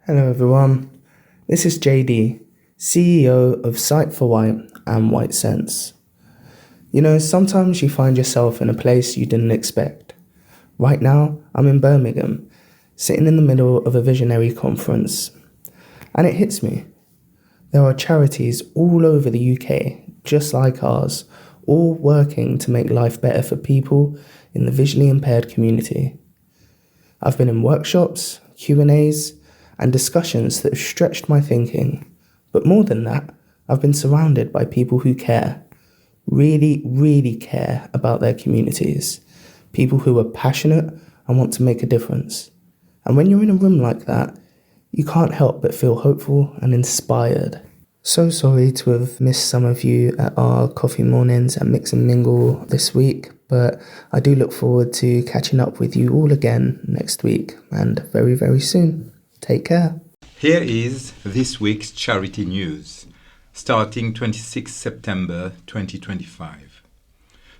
Hello everyone, this is JD, CEO of Sight for White and White Sense. You know, sometimes you find yourself in a place you didn't expect. Right now, I'm in Birmingham, sitting in the middle of a visionary conference. And it hits me. There are charities all over the UK, just like ours, all working to make life better for people in the visually impaired community. I've been in workshops, Q&As, and discussions that have stretched my thinking. But more than that, I've been surrounded by people who care, really care about their communities. People who are passionate and want to make a difference. And when you're in a room like that, you can't help but feel hopeful and inspired. So sorry to have missed some of you at our coffee mornings and mix and mingle this week, but I do look forward to catching up with you all again next week and very soon. Take care. Here is this week's charity news, starting 26 September 2025.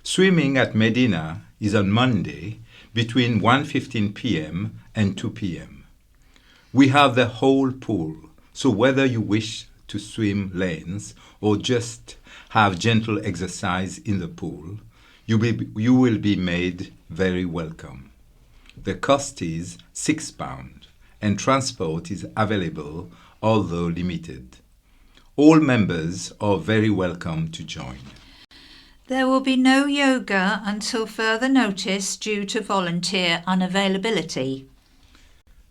Swimming at Medina is on Monday between 1:15 p.m. and 2 p.m. We have the whole pool, so whether you wish to swim lanes or just have gentle exercise in the pool, you will be made very welcome. The cost is £6 and transport is available, although limited. All members are very welcome to join. There will be no yoga until further notice due to volunteer unavailability.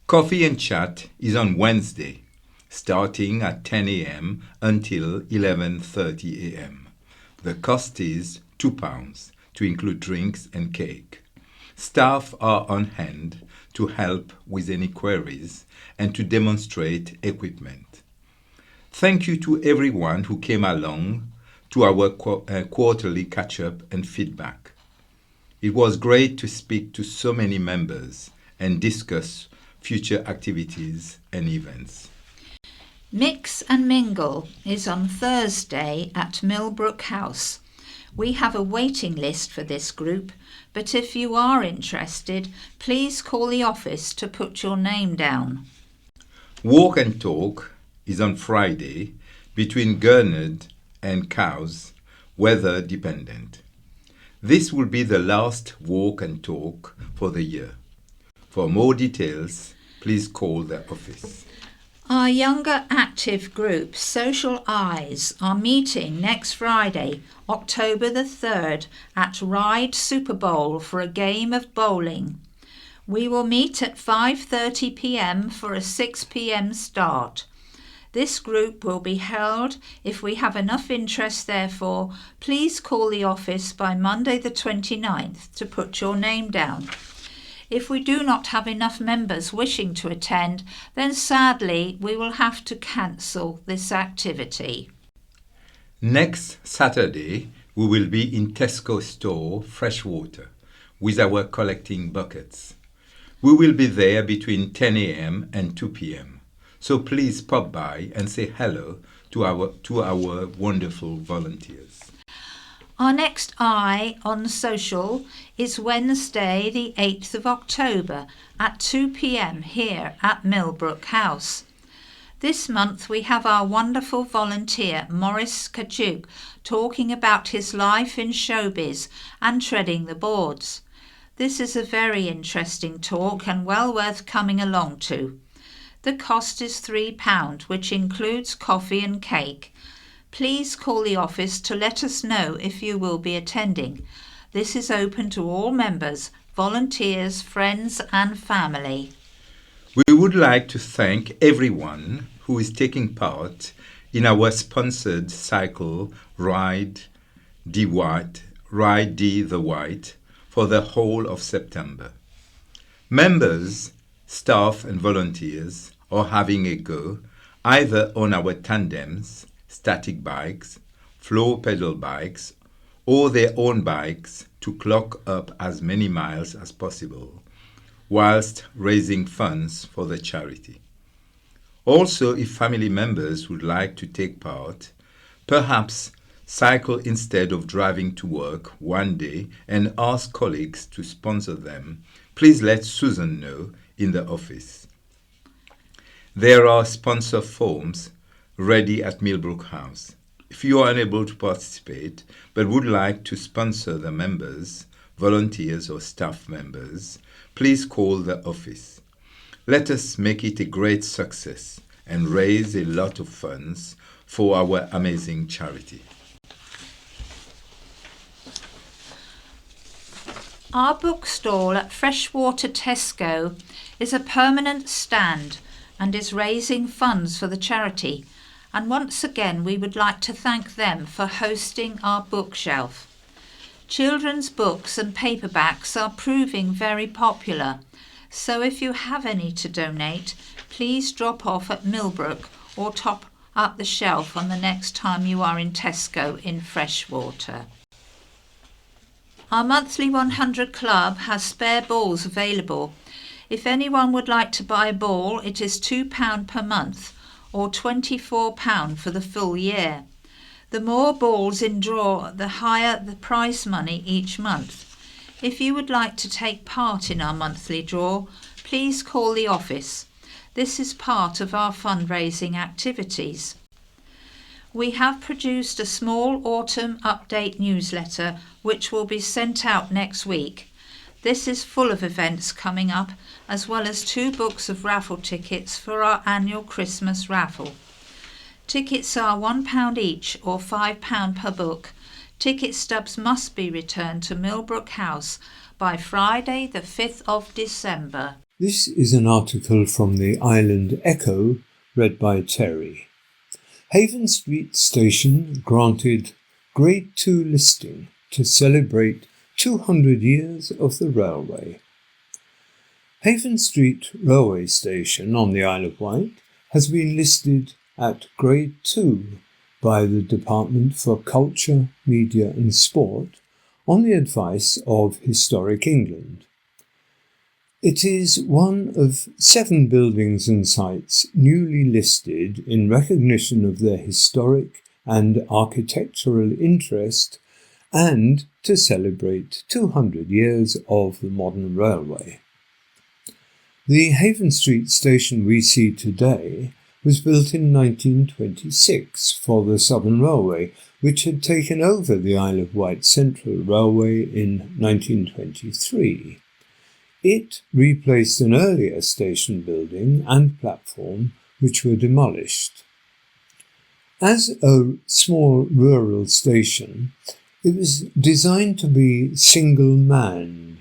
Coffee and chat is on Wednesday, starting at 10 a.m. until 11:30 a.m. The cost is £2 to include drinks and cake. Staff are on hand to help with any queries and to demonstrate equipment. Thank you to everyone who came along to our quarterly catch-up and feedback. It was great to speak to so many members and discuss future activities and events. Mix and Mingle is on Thursday at Millbrook House. We have a waiting list for this group, but if you are interested, please call the office to put your name down. Walk and Talk is on Friday between Gurnard and Cowes, weather dependent. This will be the last Walk and Talk for the year. For more details, please call the office. Our younger active group, Social Eyes, are meeting next Friday, October the 3rd, at Ryde Super Bowl for a game of bowling. We will meet at 5:30 p.m. for a 6 p.m. start. This group will be held if we have enough interest, therefore, please call the office by Monday the 29th to put your name down. If we do not have enough members wishing to attend, then sadly we will have to cancel this activity. Next Saturday, we will be in Tesco store Freshwater with our collecting buckets. We will be there between 10 a.m. and 2 p.m. So please pop by and say hello to our wonderful volunteers. Our next Eye on Social is Wednesday the 8th of October at 2 p.m. here at Millbrook House. This month we have our wonderful volunteer Maurice Kachuk talking about his life in showbiz and treading the boards. This is a very interesting talk and well worth coming along to. The cost is £3, which includes coffee and cake. Please call the office to let us know if you will be attending. This is open to all members, volunteers, friends and family. We would like to thank everyone who is taking part in our sponsored cycle Ride the White for the whole of September. Members, staff and volunteers are having a go either on our tandems, static bikes, floor pedal bikes, or their own bikes to clock up as many miles as possible, whilst raising funds for the charity. Also, if family members would like to take part, perhaps cycle instead of driving to work one day and ask colleagues to sponsor them, please let Susan know in the office. There are sponsor forms ready at Millbrook House. If you are unable to participate but would like to sponsor the members, volunteers or staff members, please call the office. Let us make it a great success and raise a lot of funds for our amazing charity. Our bookstall at Freshwater Tesco is a permanent stand and is raising funds for the charity. And once again, we would like to thank them for hosting our bookshelf. Children's books and paperbacks are proving very popular, so if you have any to donate, please drop off at Millbrook or top up the shelf on the next time you are in Tesco in Freshwater. Our monthly 100 Club has spare balls available. If anyone would like to buy a ball, it is £2 per month or £24 for the full year. The more balls in draw, the higher the prize money each month. If you would like to take part in our monthly draw, please call the office. This is part of our fundraising activities. We have produced a small autumn update newsletter which will be sent out next week. This is full of events coming up, as well as 2 books of raffle tickets for our annual Christmas raffle. Tickets are £1 each or £5 per book. Ticket stubs must be returned to Millbrook House by Friday the 5th of December. This is an article from the Island Echo, read by Terry. Haven Street Station granted Grade 2 listing to celebrate 200 years of the railway. Haven Street Railway Station on the Isle of Wight has been listed at Grade 2 by the Department for Culture, Media and Sport on the advice of Historic England. It is one of 7 buildings and sites newly listed in recognition of their historic and architectural interest and to celebrate 200 years of the modern railway. The Haven Street station we see today was built in 1926 for the Southern Railway, which had taken over the Isle of Wight Central Railway in 1923. It replaced an earlier station building and platform which were demolished. As a small rural station, it was designed to be single-manned,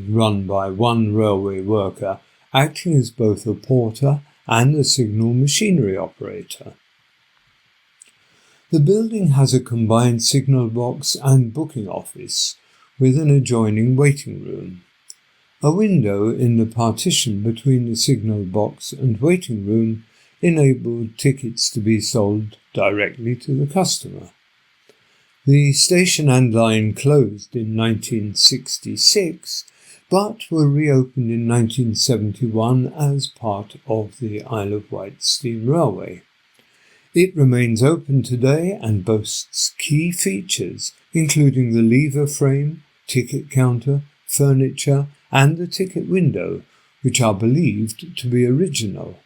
run by one railway worker, acting as both a porter and a signal machinery operator. The building has a combined signal box and booking office with an adjoining waiting room. A window in the partition between the signal box and waiting room enabled tickets to be sold directly to the customer. The station and line closed in 1966, but were reopened in 1971 as part of the Isle of Wight Steam Railway. It remains open today and boasts key features, including the lever frame, ticket counter, furniture, and the ticket window, which are believed to be original.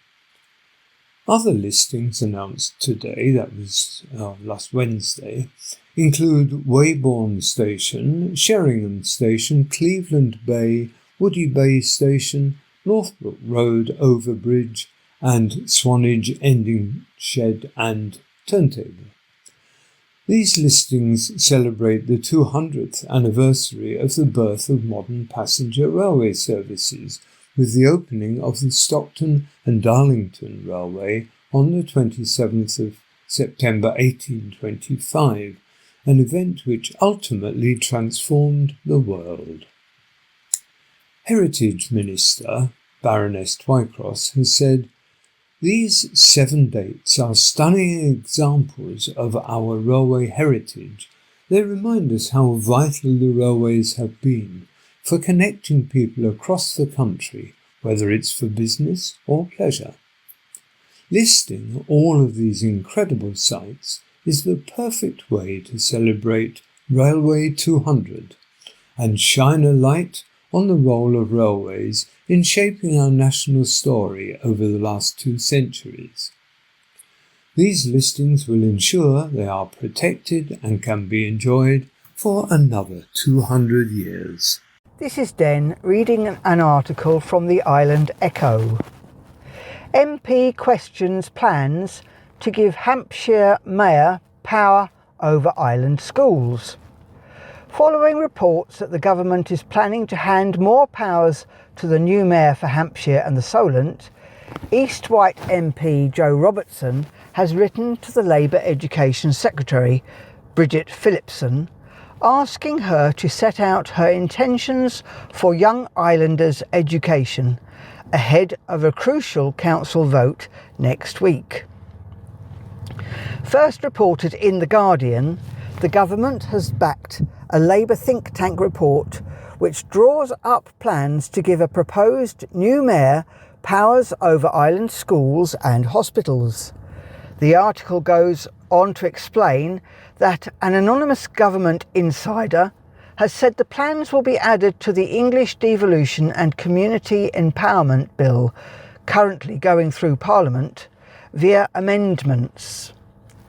Other listings announced today, that was last Wednesday, include Weybourne Station, Sheringham Station, Cleveland Bay, Woody Bay Station, Northbrook Road Overbridge, and Swanage Ending Shed and Turntable. These listings celebrate the 200th anniversary of the birth of modern passenger railway services, with the opening of the Stockton and Darlington Railway on the 27th of September 1825, an event which ultimately transformed the world. Heritage Minister Baroness Twycross has said, "These 7 dates are stunning examples of our railway heritage. They remind us how vital the railways have been for connecting people across the country, whether it's for business or pleasure. Listing all of these incredible sites is the perfect way to celebrate Railway 200 and shine a light on the role of railways in shaping our national story over the last 2 centuries. These listings will ensure they are protected and can be enjoyed for another 200 years. This is Den reading an article from the Island Echo. MP questions plans to give Hampshire Mayor power over island schools. Following reports that the government is planning to hand more powers to the new mayor for Hampshire and the Solent, East White MP Joe Robertson has written to the Labour Education Secretary, Bridget Phillipson, asking her to set out her intentions for young islanders' education ahead of a crucial council vote next week. First reported in The Guardian, the government has backed a Labour think tank report which draws up plans to give a proposed new mayor powers over island schools and hospitals. The article goes on to explain that an anonymous government insider has said the plans will be added to the English Devolution and Community Empowerment Bill, currently going through Parliament, via amendments.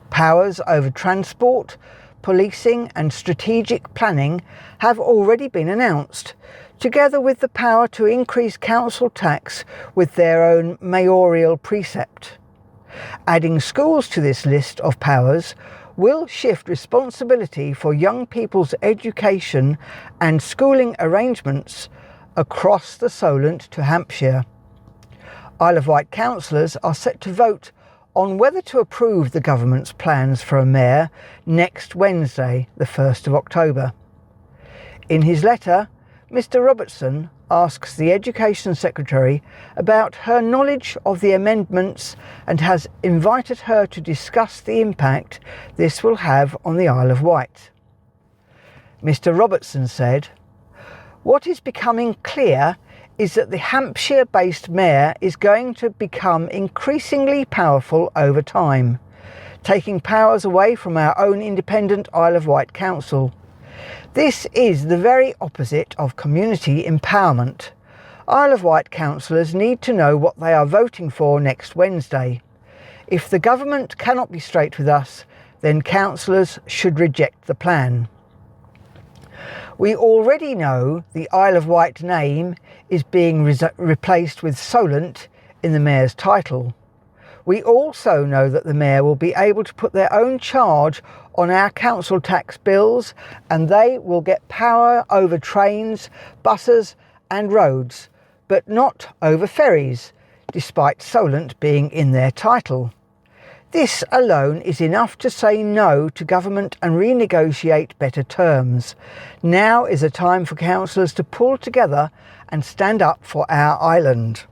Powers over transport, policing and strategic planning have already been announced, together with the power to increase council tax with their own mayoral precept. Adding schools to this list of powers will shift responsibility for young people's education and schooling arrangements across the Solent to Hampshire. Isle of Wight councillors are set to vote on whether to approve the government's plans for a mayor next Wednesday, the 1st of October. In his letter, Mr Robertson asks the Education Secretary about her knowledge of the amendments and has invited her to discuss the impact this will have on the Isle of Wight. Mr Robertson said, "What is becoming clear is that the Hampshire-based mayor is going to become increasingly powerful over time, taking powers away from our own independent Isle of Wight Council. This is the very opposite of community empowerment. Isle of Wight councillors need to know what they are voting for next Wednesday. If the government cannot be straight with us, then councillors should reject the plan. We already know the Isle of Wight name is being replaced with Solent in the mayor's title. We also know that the mayor will be able to put their own charge on our council tax bills, and they will get power over trains, buses and roads, but not over ferries, despite Solent being in their title. This alone is enough to say no to government and renegotiate better terms. Now is a time for councillors to pull together and stand up for our island."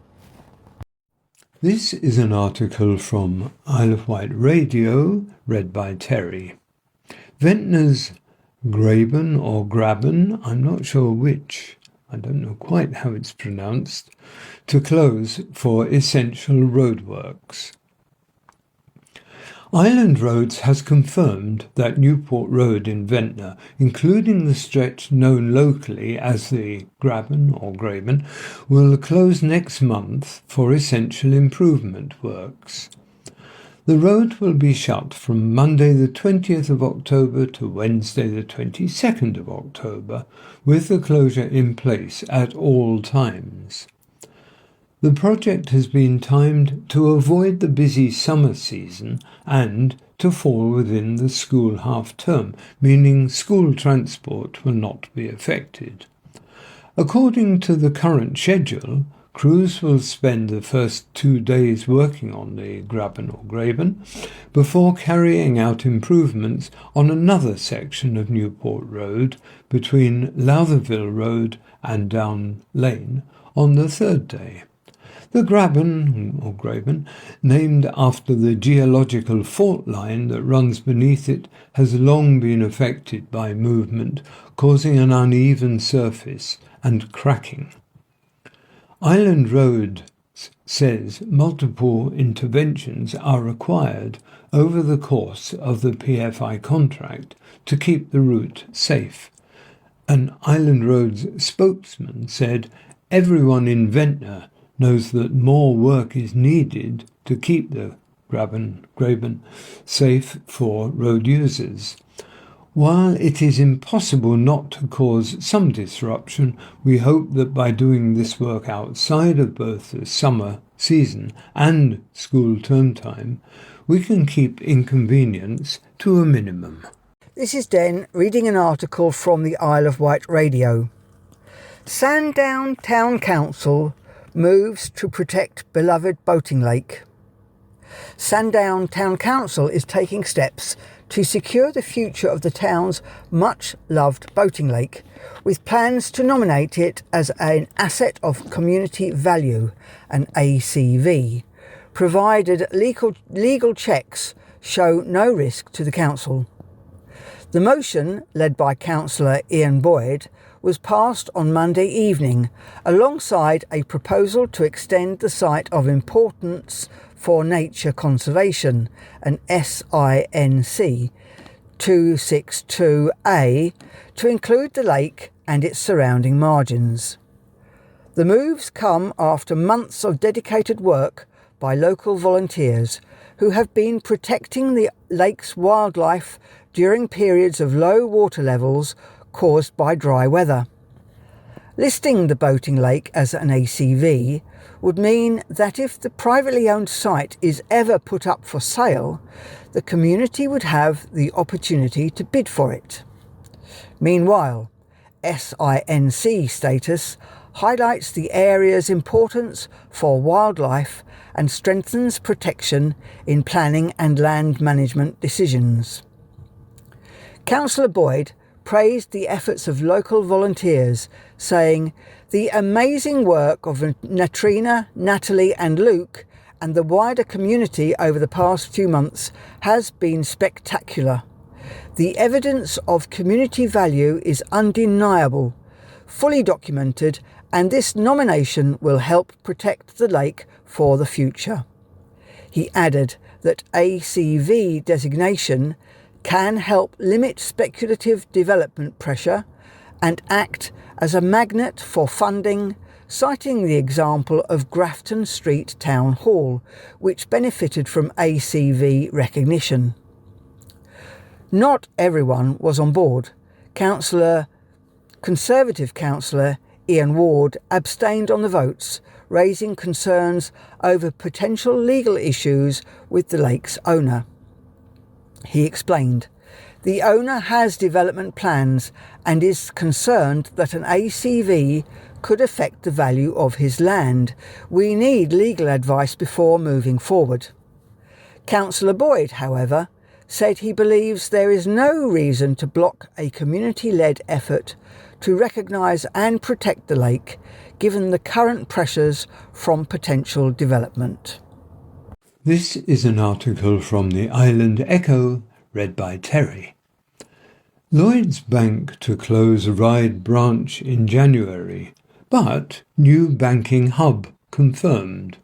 This is an article from Isle of Wight Radio, read by Terry. Ventnor's Graben or Graben, I'm not sure which, I don't know quite how it's pronounced, to close for essential roadworks. Island Roads has confirmed that Newport Road in Ventnor, including the stretch known locally as the Graben or Graben, will close next month for essential improvement works. The road will be shut from Monday the 20th of October to Wednesday the 22nd of October, with the closure in place at all times. The project has been timed to avoid the busy summer season and to fall within the school half-term, meaning school transport will not be affected. According to the current schedule, crews will spend the first 2 days working on the Graben or Graben before carrying out improvements on another section of Newport Road between Lowtherville Road and Down Lane on the 3rd day. The Graben, or Graben, named after the geological fault line that runs beneath it, has long been affected by movement, causing an uneven surface and cracking. Island Road says multiple interventions are required over the course of the PFI contract to keep the route safe. An Island Roads spokesman said everyone in Ventnor knows that more work is needed to keep the Graben safe for road users. While it is impossible not to cause some disruption, we hope that by doing this work outside of both the summer season and school term time, we can keep inconvenience to a minimum. This is Den reading an article from the Isle of Wight Radio. Sandown Town Council moves to protect beloved boating lake. Sandown Town Council is taking steps to secure the future of the town's much-loved boating lake, with plans to nominate it as an Asset of Community Value, an ACV, provided legal checks show no risk to the council. The motion, led by Councillor Ian Boyd, was passed on Monday evening, alongside a proposal to extend the Site of Importance for Nature Conservation, an SINC 262A, to include the lake and its surrounding margins. The moves come after months of dedicated work by local volunteers who have been protecting the lake's wildlife during periods of low water levels caused by dry weather. Listing the boating lake as an ACV would mean that if the privately owned site is ever put up for sale, the community would have the opportunity to bid for it. Meanwhile, SINC status highlights the area's importance for wildlife and strengthens protection in planning and land management decisions. Councillor Boyd praised the efforts of local volunteers, saying, "The amazing work of Natrina, Natalie and Luke and the wider community over the past few months has been spectacular. The evidence of community value is undeniable, fully documented, and this nomination will help protect the lake for the future." He added that ACV designation can help limit speculative development pressure and act as a magnet for funding, citing the example of Grafton Street Town Hall, which benefited from ACV recognition. Not everyone was on board. Conservative councillor Ian Ward abstained on the votes, raising concerns over potential legal issues with the lake's owner. He explained, "The owner has development plans and is concerned that an ACV could affect the value of his land. We need legal advice before moving forward." Councillor Boyd, however, said he believes there is no reason to block a community-led effort to recognise and protect the lake, given the current pressures from potential development. This is an article from the Island Echo, read by Terry. Lloyds Bank to close Ryde branch in January, but new banking hub confirmed.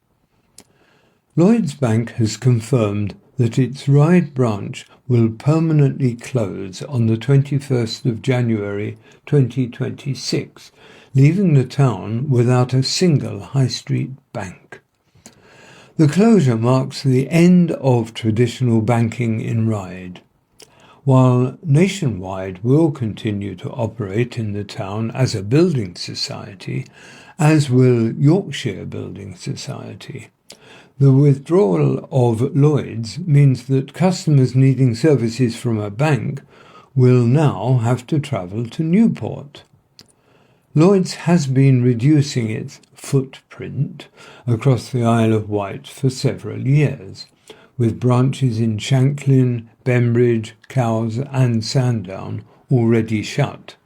Lloyds Bank has confirmed that its Ryde branch will permanently close on the 21st of January 2026, leaving the town without a single high street bank. The closure marks the end of traditional banking in Ryde. While Nationwide will continue to operate in the town as a building society, as will Yorkshire Building Society. The withdrawal of Lloyds means that customers needing services from a bank will now have to travel to Newport. Lloyds has been reducing its footprint across the Isle of Wight for several years, with branches in Shanklin, Bembridge, Cowes and Sandown already shut.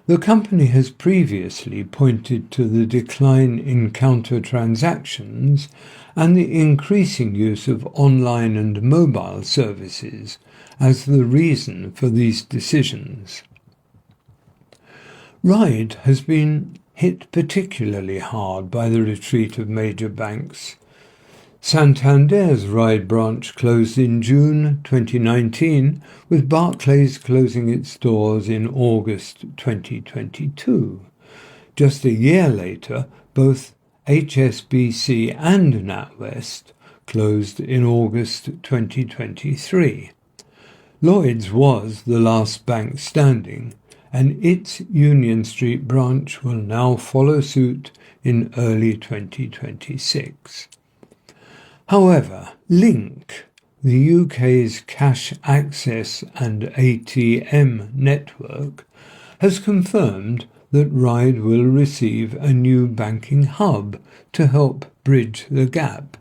The company has previously pointed to the decline in counter transactions and the increasing use of online and mobile services as the reason for these decisions. Ryde has been hit particularly hard by the retreat of major banks. Santander's Ryde branch closed in June 2019, with Barclays closing its doors in August 2022. Just a year later, both HSBC and NatWest closed in August 2023. Lloyds was the last bank standing, and its Union Street branch will now follow suit in early 2026. However, Link, the UK's cash access and ATM network, has confirmed that Ryde will receive a new banking hub to help bridge the gap.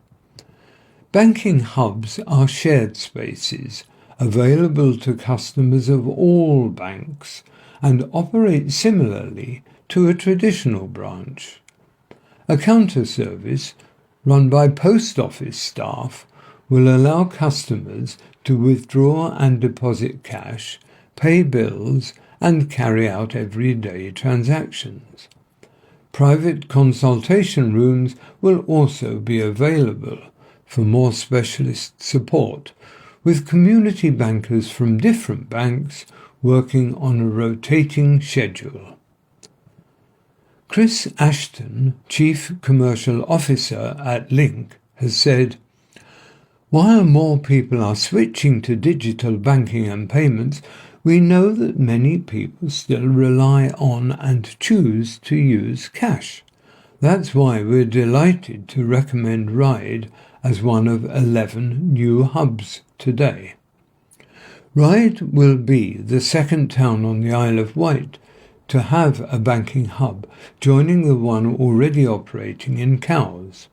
Banking hubs are shared spaces available to customers of all banks and operate similarly to a traditional branch. A counter service run by post office staff will allow customers to withdraw and deposit cash, pay bills, and carry out everyday transactions. Private consultation rooms will also be available for more specialist support, with community bankers from different banks working on a rotating schedule. Chris Ashton, Chief Commercial Officer at Link, has said, "While more people are switching to digital banking and payments, we know that many people still rely on and choose to use cash. That's why we're delighted to recommend Ryde as one of 11 new hubs today." Ryde will be the second town on the Isle of Wight to have a banking hub, joining the one already operating in Cowes.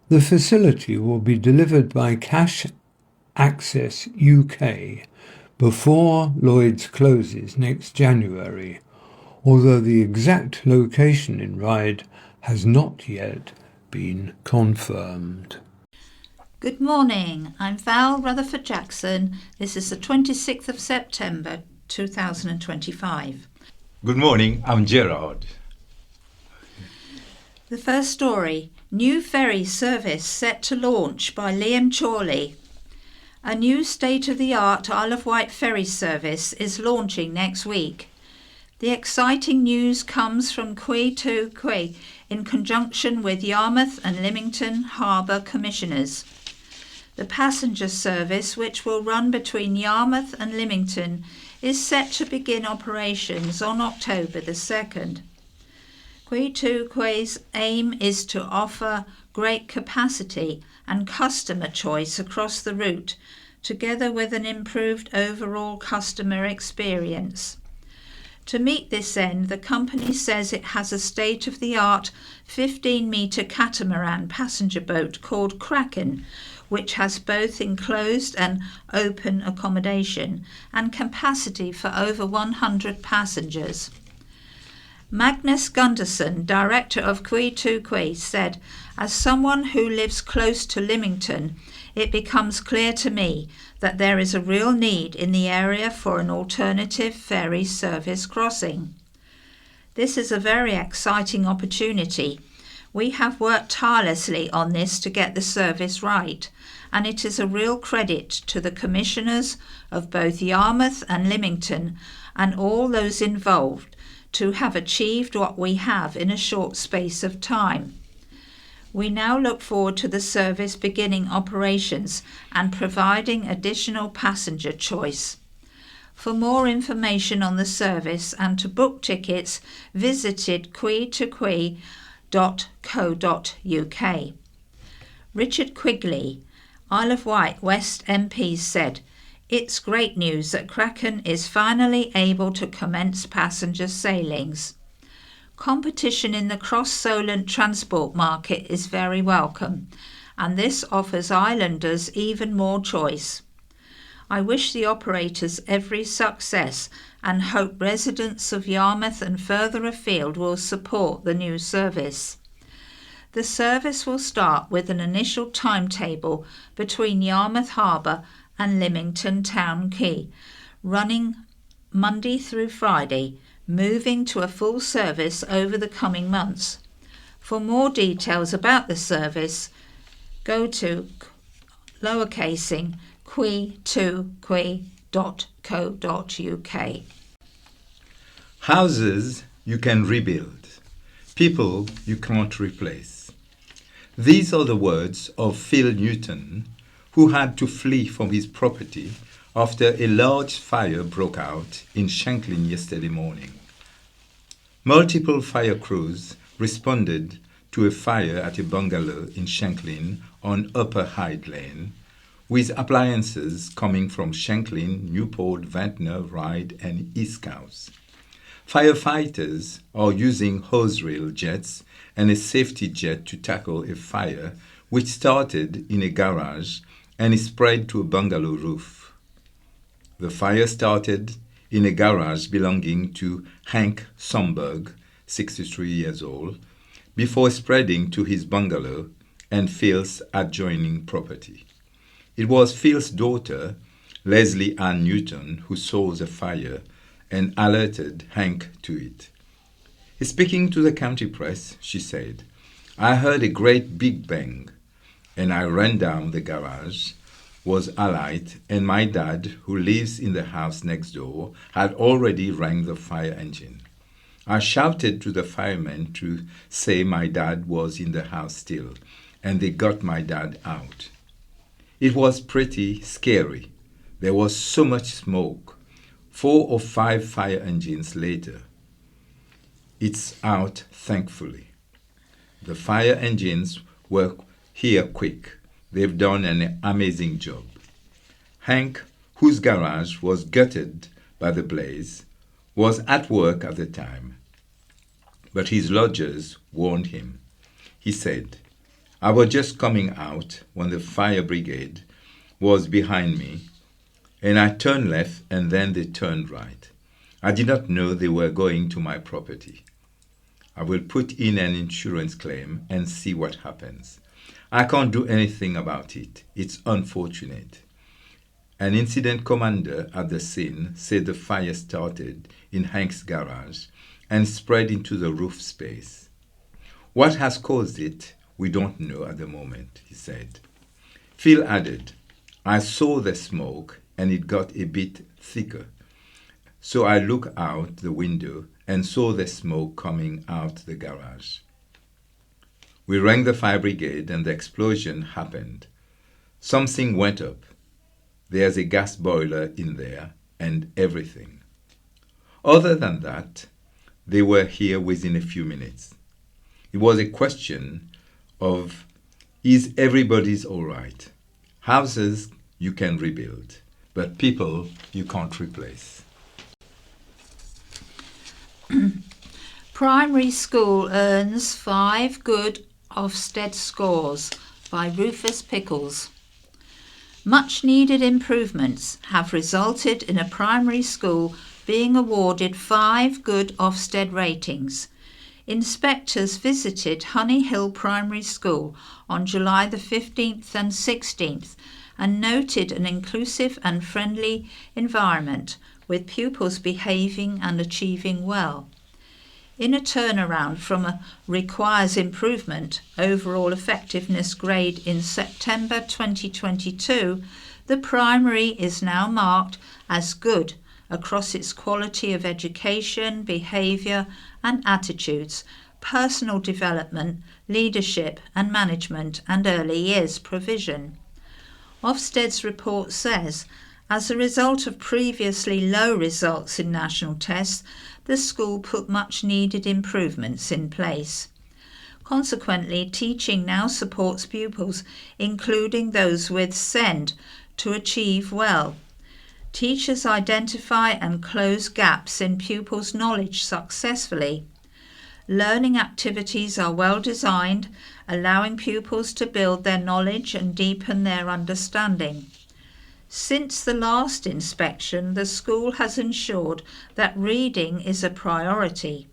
The facility will be delivered by Cash Access UK before Lloyds closes next January, although the exact location in Ryde has not yet been confirmed. Good morning, I'm Val Rutherford Jackson. This is the 26th of September 2025. Good morning, I'm Gerard. The first story, new ferry service set to launch by Liam Chorley. A new state-of-the-art Isle of Wight ferry service is launching next week. The exciting news comes from Quay to Quay in conjunction with Yarmouth and Lymington Harbour Commissioners. The passenger service, which will run between Yarmouth and Lymington, is set to begin operations on October the 2nd. Quay to Quay's aim is to offer great capacity and customer choice across the route, together with an improved overall customer experience. To meet this end, the company says it has a state-of-the-art 15-metre catamaran passenger boat called Kraken, which has both enclosed and open accommodation and capacity for over 100 passengers. Magnus Gunderson, director of Quay to Quay, said, "As someone who lives close to Lymington, it becomes clear to me that there is a real need in the area for an alternative ferry service crossing. This is a very exciting opportunity. We have worked tirelessly on this to get the service right, and it is a real credit to the commissioners of both Yarmouth and Lymington and all those involved to have achieved what we have in a short space of time. We now look forward to the service beginning operations and providing additional passenger choice. For more information on the service and to book tickets, visited quay2quay.co.uk. Richard Quigley, Isle of Wight West MP, said, "It's great news that Kraken is finally able to commence passenger sailings. Competition in the cross-Solent transport market is very welcome, and this offers islanders even more choice. I wish the operators every success and hope residents of Yarmouth and further afield will support the new service. The service will start with an initial timetable between Yarmouth Harbour and Lymington Town Quay, running Monday through Friday, moving to a full service over the coming months. For more details about the service, go to lowercasing quay2quay.co.uk. Houses you can rebuild. People you can't replace. These are the words of Phil Newton, who had to flee from his property after a large fire broke out in Shanklin yesterday morning. Multiple fire crews responded to a fire at a bungalow in Shanklin on Upper Hyde Lane, with appliances coming from Shanklin, Newport, Ventnor, Ryde, and East Cowes. Firefighters are using hose reel jets and a safety jet to tackle a fire which started in a garage and spread to a bungalow roof. The fire started in a garage belonging to Hank Somberg, 63 years old, before spreading to his bungalow and Phil's adjoining property. It was Phil's daughter, Leslie Ann Newton, who saw the fire and alerted Hank to it. Speaking to the county press, she said, "I heard a great big bang, and I ran down the garage, was alight, and my dad, who lives in the house next door, had already rang the fire engine. I shouted to the firemen to say my dad was in the house still, and they got my dad out. It was pretty scary. There was so much smoke. 4 or 5 fire engines later. It's out, thankfully. The fire engines were here quick. They've done an amazing job." Hank, whose garage was gutted by the blaze, was at work at the time, but his lodgers warned him. He said, "I was just coming out when the fire brigade was behind me, and I turned left and then they turned right. I did not know they were going to my property. I will put in an insurance claim and see what happens. I can't do anything about it. It's unfortunate." An incident commander at the scene said the fire started in Hank's garage and spread into the roof space. "What has caused it, we don't know at the moment," he said. Phil added, "I saw the smoke and it got a bit thicker. So I looked out the window and saw the smoke coming out the garage. We rang the fire brigade and the explosion happened. Something went up. There's a gas boiler in there and everything. Other than that, they were here within a few minutes. It was a question of, is everybody's all right? Houses you can rebuild, but people you can't replace." Primary School earns 5 good Ofsted scores by Rufus Pickles. Much needed improvements have resulted in a primary school being awarded 5 good Ofsted ratings. Inspectors visited Honey Hill Primary School on July the 15th and 16th and noted an inclusive and friendly environment with pupils behaving and achieving well. In a turnaround from a requires improvement overall effectiveness grade in September 2022, the primary is now marked as good across its quality of education, behaviour and attitudes, personal development, leadership and management and early years provision. Ofsted's report says, as a result of previously low results in national tests, the school put much needed improvements in place. Consequently, teaching now supports pupils, including those with SEND, to achieve well. Teachers identify and close gaps in pupils' knowledge successfully. Learning activities are well designed, allowing pupils to build their knowledge and deepen their understanding. Since the last inspection, the school has ensured that reading is a priority.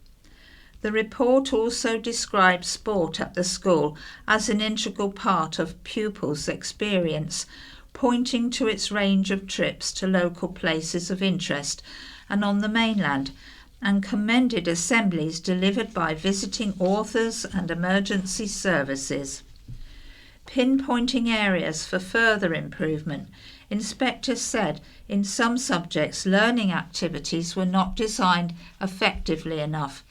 The report also describes sport at the school as an integral part of pupils' experience, pointing to its range of trips to local places of interest and on the mainland, and commended assemblies delivered by visiting authors and emergency services. Pinpointing areas for further improvement, inspectors said in some subjects learning activities were not designed effectively enough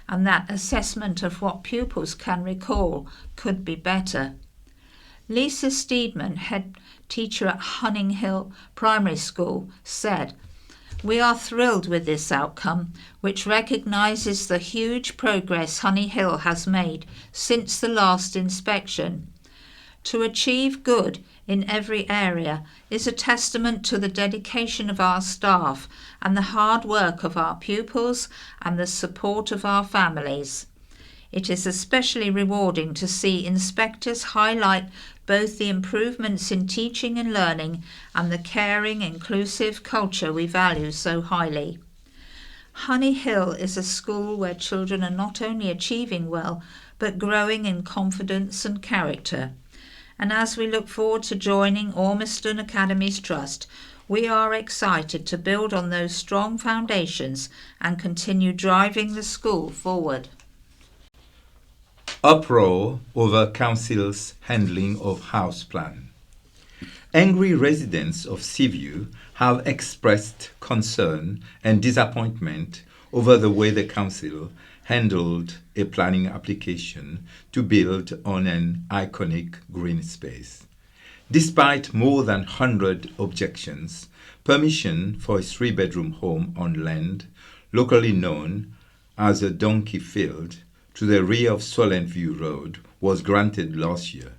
and that assessment of what pupils can recall could be better. Lisa Steedman, head teacher at Hunning Hill Primary School, said, "We are thrilled with this outcome, which recognises the huge progress Hunning Hill has made since the last inspection. To achieve good in every area is a testament to the dedication of our staff and the hard work of our pupils and the support of our families. It is especially rewarding to see inspectors highlight both the improvements in teaching and learning and the caring, inclusive culture we value so highly. Honey Hill is a school where children are not only achieving well, but growing in confidence and character. And as we look forward to joining Ormiston Academies Trust, we are excited to build on those strong foundations and continue driving the school forward." Uproar over council's handling of house plan. Angry residents of Seaview have expressed concern and disappointment over the way the council handled a planning application to build on an iconic green space. Despite more than 100 objections, permission for a 3-bedroom home on land locally known as a Donkey Field to the rear of Solent View Road was granted last year.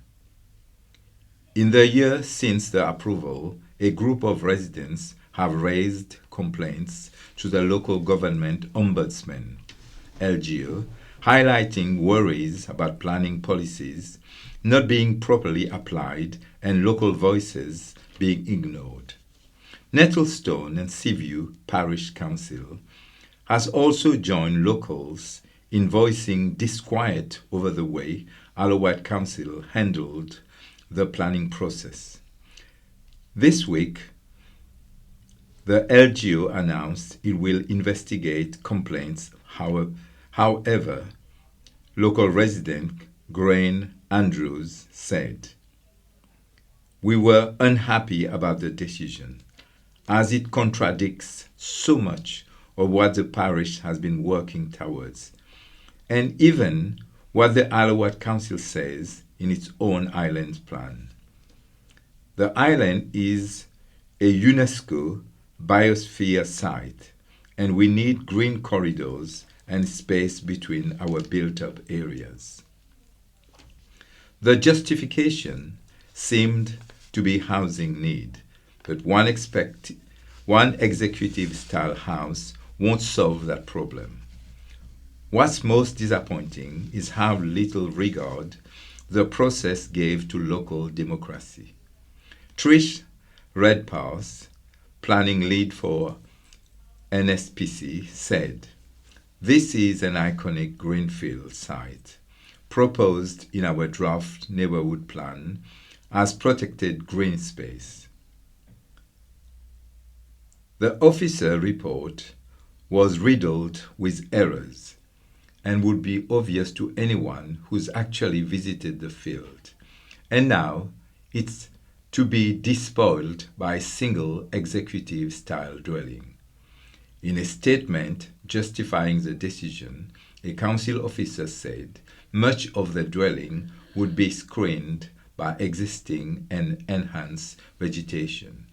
In the year since the approval, a group of residents have raised complaints to the local government ombudsman, LGO, highlighting worries about planning policies not being properly applied and local voices being ignored. Nettlestone and Seaview Parish Council has also joined locals in voicing disquiet over the way Alouette Council handled the planning process. This week, the LGO announced it will investigate complaints. However, local resident Grain Andrews said, "We were unhappy about the decision, as it contradicts so much of what the parish has been working towards, and even what the Alouette Council says in its own island plan. The island is a UNESCO biosphere site, and we need green corridors and space between our built-up areas." The justification seemed to be housing need, but one executive-style house won't solve that problem. What's most disappointing is how little regard the process gave to local democracy. Trish Redpath, planning lead for NSPC, said, "This is an iconic greenfield site, proposed in our draft neighborhood plan as protected green space." The officer report was riddled with errors and would be obvious to anyone who's actually visited the field. And now it's to be despoiled by a single executive-style dwelling. In a statement justifying the decision, a council officer said much of the dwelling would be screened by existing and enhanced vegetation.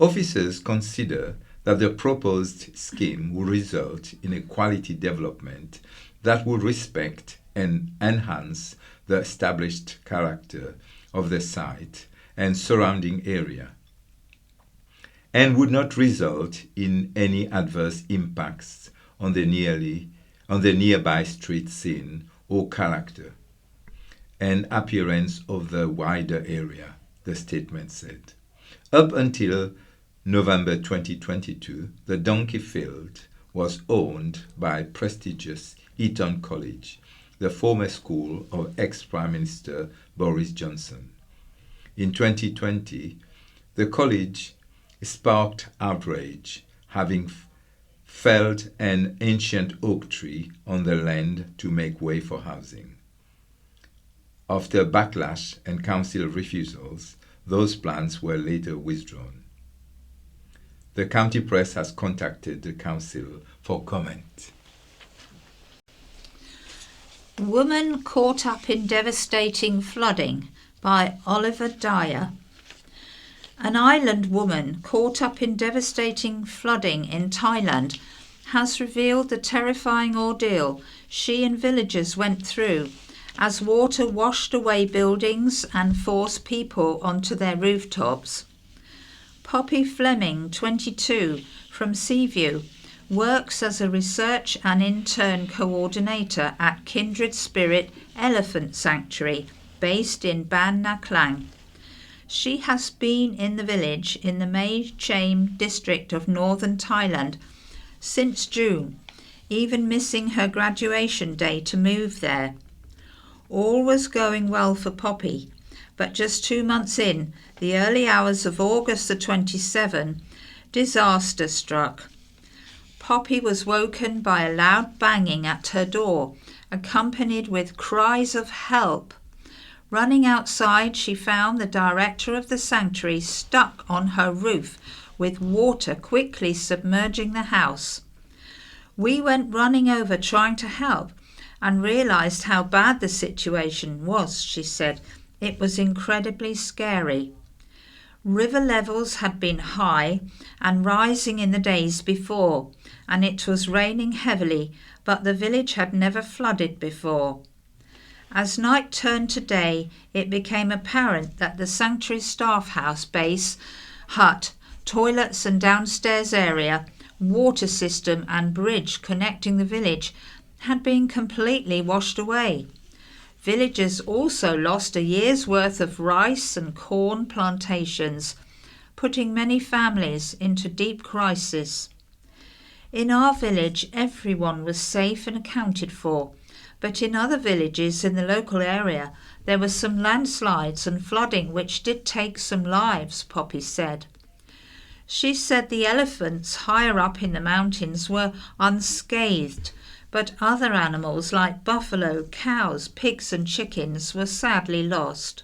Officers consider that the proposed scheme will result in a quality development that would respect and enhance the established character of the site and surrounding area, and would not result in any adverse impacts on the nearby street scene or character and appearance of the wider area, the statement said. Up until November 2022, the Donkey Field was owned by prestigious Eton College, the former school of ex-Prime Minister Boris Johnson. In 2020, the college sparked outrage, having felled an ancient oak tree on the land to make way for housing. After backlash and council refusals, those plans were later withdrawn. The county press has contacted the council for comment. Woman Caught Up in Devastating Flooding by Oliver Dyer. An island woman caught up in devastating flooding in Thailand has revealed the terrifying ordeal she and villagers went through as water washed away buildings and forced people onto their rooftops. Poppy Fleming, 22, from Seaview, works as a research and intern coordinator at Kindred Spirit Elephant Sanctuary, based in Ban Na Klang. She has been in the village in the Mae Cham district of northern Thailand since June, even missing her graduation day to move there. All was going well for Poppy, but just 2 months in, the early hours of August the 27th, disaster struck. Poppy was woken by a loud banging at her door, accompanied with cries of help. Running outside, she found the director of the sanctuary stuck on her roof, with water quickly submerging the house. We went running over trying to help and realized how bad the situation was, she said. It was incredibly scary. River levels had been high and rising in the days before, and it was raining heavily, but the village had never flooded before. As night turned to day, it became apparent that the sanctuary staff house base, hut, toilets and downstairs area, water system and bridge connecting the village had been completely washed away. Villagers also lost a year's worth of rice and corn plantations, putting many families into deep crisis. In our village, everyone was safe and accounted for, but in other villages in the local area, there were some landslides and flooding which did take some lives, Poppy said. She said the elephants higher up in the mountains were unscathed, but other animals like buffalo, cows, pigs and chickens were sadly lost.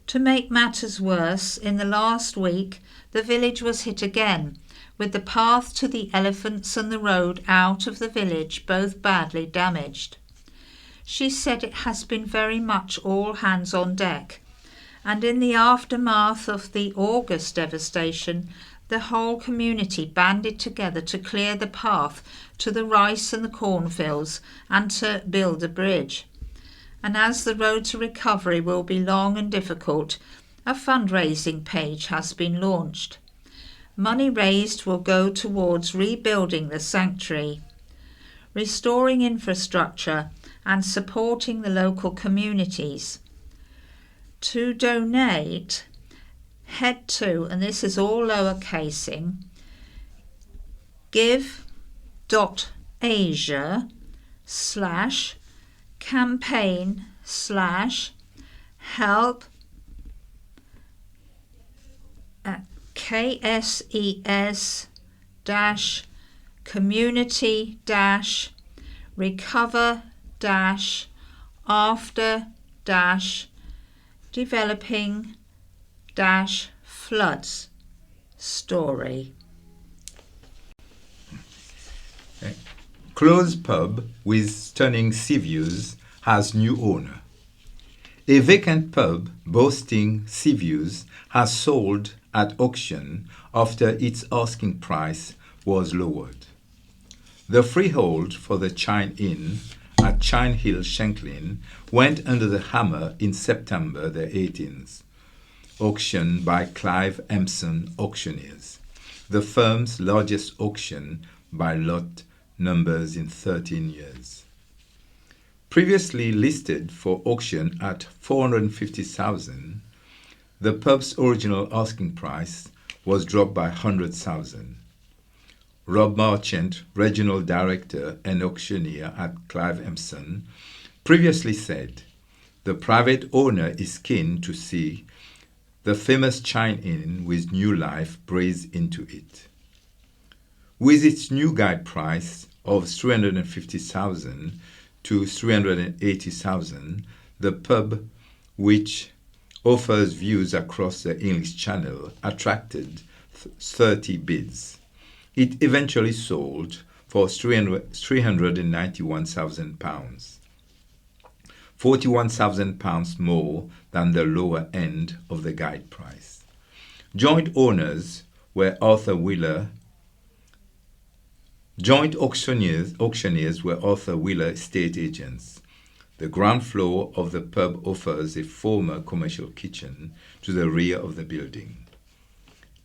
To make matters worse, in the last week, the village was hit again, with the path to the elephants and the road out of the village both badly damaged. She said it has been very much all hands on deck, and in the aftermath of the August devastation, the whole community banded together to clear the path to the rice and the cornfields and to build a bridge. And as the road to recovery will be long and difficult, a fundraising page has been launched. Money raised will go towards rebuilding the sanctuary, restoring infrastructure and supporting the local communities. To donate, head to, and this is all lowercasing, give.asia/campaign/help at KSES-community-recover-after-floods story. Close pub with stunning sea views has new owner. A vacant pub boasting sea views has sold at auction after its asking price was lowered. The freehold for the Chine Inn at Chine Hill, Shanklin went under the hammer in September the 18th, auctioned by Clive Empson Auctioneers, the firm's largest auction by lot numbers in 13 years. Previously listed for auction at $450,000, the pub's original asking price was dropped by $100,000. Rob Marchant, regional director and auctioneer at Clive Empson, previously said, "The private owner is keen to see the famous Chine Inn with new life breathe into it." With its new guide price of $350,000 to $380,000, the pub, which offers views across the English Channel, attracted 30 bids. It eventually sold for £391,000. £41,000 more than the lower end of the guide price. Joint auctioneers were Arthur Wheeler estate agents. The ground floor of the pub offers a former commercial kitchen to the rear of the building.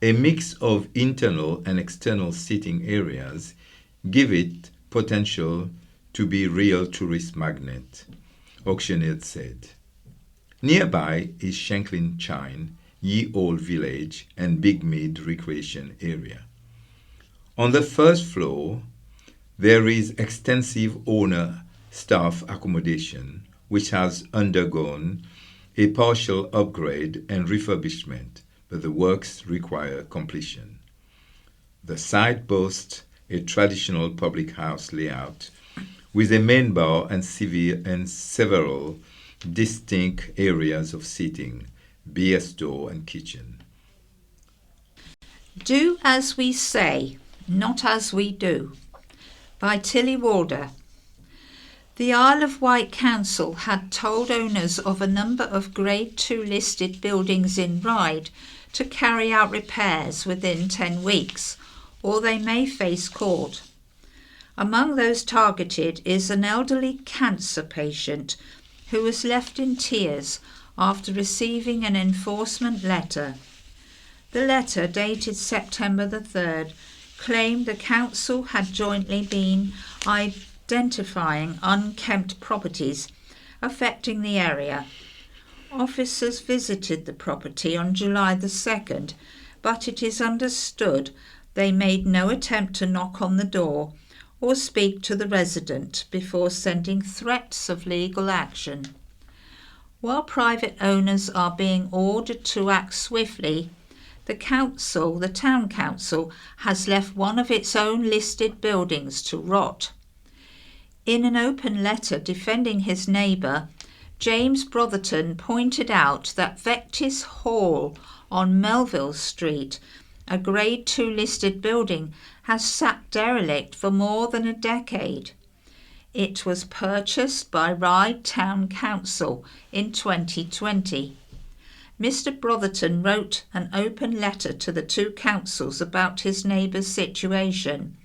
A mix of internal and external seating areas give it potential to be real tourist magnet, auctioneer said. Nearby is Shanklin Chine, Ye Old Village, and Big Mead Recreation Area. On the first floor, there is extensive owner staff accommodation, which has undergone a partial upgrade and refurbishment, but the works require completion. The site boasts a traditional public house layout with a main bar and several distinct areas of seating, beer store and kitchen. Do as we say, not as we do, by Tilly Walder. The Isle of Wight Council had told owners of a number of Grade 2 listed buildings in Ryde to carry out repairs within 10 weeks, or they may face court. Among those targeted is an elderly cancer patient who was left in tears after receiving an enforcement letter. The letter, dated September the 3rd, claimed the council had jointly been identifying unkempt properties affecting the area. Officers visited the property on July the 2nd, but it is understood they made no attempt to knock on the door or speak to the resident before sending threats of legal action. While private owners are being ordered to act swiftly, the town council has left one of its own listed buildings to rot. In an open letter defending his neighbour, James Brotherton pointed out that Vectis Hall on Melville Street, a Grade 2 listed building, has sat derelict for more than a decade. It was purchased by Ryde Town Council in 2020. Mr. Brotherton wrote an open letter to the two councils about his neighbour's situation.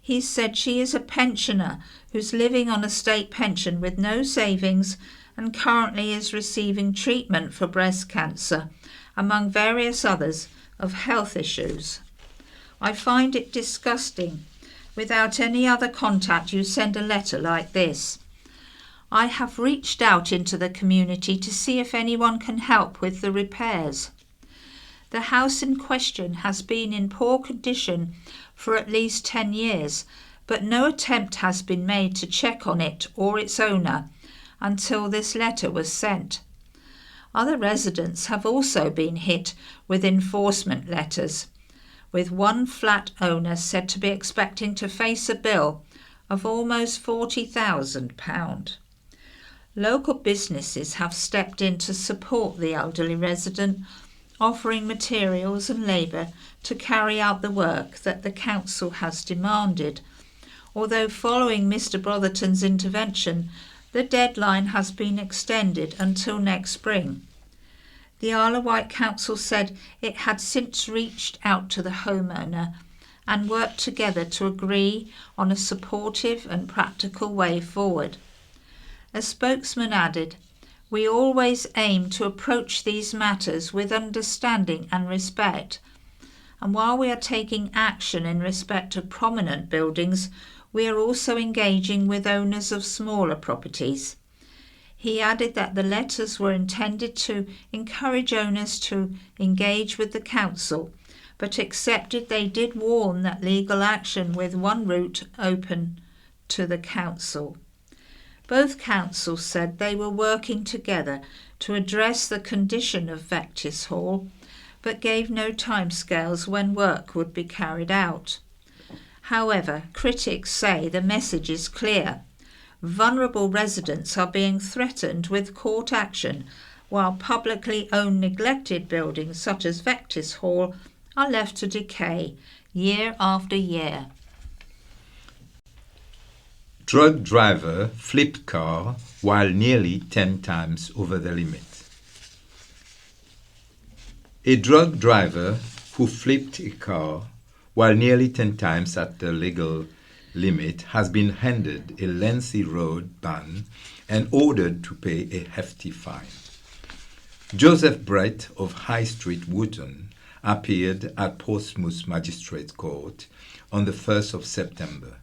He said she is a pensioner who's living on a state pension with no savings and currently is receiving treatment for breast cancer, among various others, of health issues. I find it disgusting. Without any other contact, you send a letter like this. I have reached out into the community to see if anyone can help with the repairs. The house in question has been in poor condition for at least 10 years, but no attempt has been made to check on it or its owner until this letter was sent. Other residents have also been hit with enforcement letters, with one flat owner said to be expecting to face a bill of almost £40,000. Local businesses have stepped in to support the elderly resident, offering materials and labour to carry out the work that the council has demanded, although following Mr. Brotherton's intervention, the deadline has been extended until next spring. The Isle of Wight Council said it had since reached out to the homeowner and worked together to agree on a supportive and practical way forward. A spokesman added, "We always aim to approach these matters with understanding and respect, and while we are taking action in respect of prominent buildings, we are also engaging with owners of smaller properties." He added that the letters were intended to encourage owners to engage with the council, but accepted they did warn that legal action with one route open to the council. Both councils said they were working together to address the condition of Vectis Hall, but gave no timescales when work would be carried out. However, critics say the message is clear. Vulnerable residents are being threatened with court action, while publicly owned neglected buildings such as Vectis Hall are left to decay year after year. Drug driver flipped car while nearly 10 times over the limit. A drug driver who flipped a car while nearly 10 times at the legal limit has been handed a lengthy road ban and ordered to pay a hefty fine. Joseph Brett of High Street, Wootton, appeared at Portsmouth Magistrates Court on the 1st of September.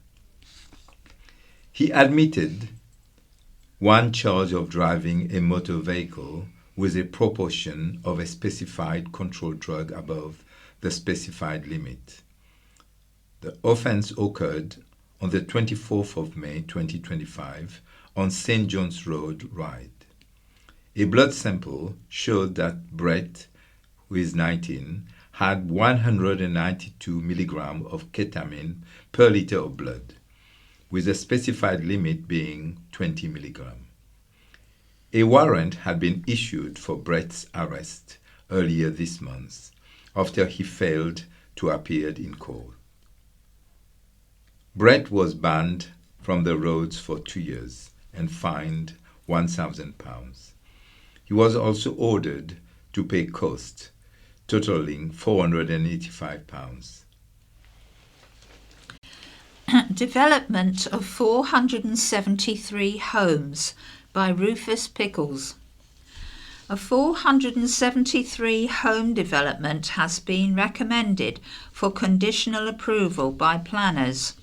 He admitted one charge of driving a motor vehicle with a proportion of a specified controlled drug above the specified limit. The offence occurred on the 24th of May 2025 on St. John's Road, Ryde. A blood sample showed that Brett, who is 19, had 192 milligrams of ketamine per litre of blood, with a specified limit being 20 milligrams. A warrant had been issued for Brett's arrest earlier this month after he failed to appear in court. Brett was banned from the roads for 2 years and fined £1,000. He was also ordered to pay costs totaling £485. Development of 473 homes by Rufus Pickles. A 473 home development has been recommended for conditional approval by planners.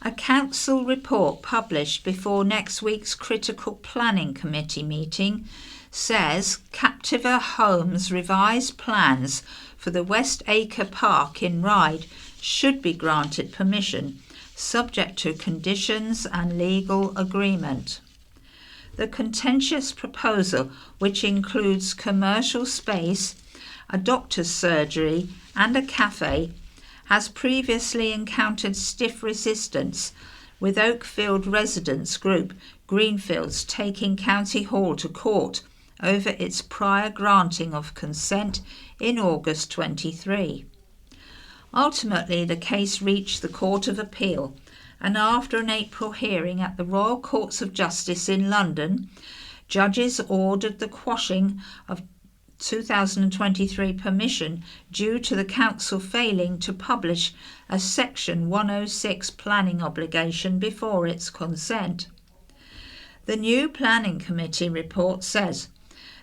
A council report published before next week's Critical Planning Committee meeting says Captiva Homes' revised plans for the West Acre Park in Ryde should be granted permission, subject to conditions and legal agreement. The contentious proposal, which includes commercial space, a doctor's surgery and a cafe, has previously encountered stiff resistance, with Oakfield residents group Greenfields taking County Hall to court over its prior granting of consent in August 23. Ultimately, the case reached the Court of Appeal, and after an April hearing at the Royal Courts of Justice in London, judges ordered the quashing of 2023 permission due to the council failing to publish a Section 106 planning obligation before its consent. The new Planning Committee report says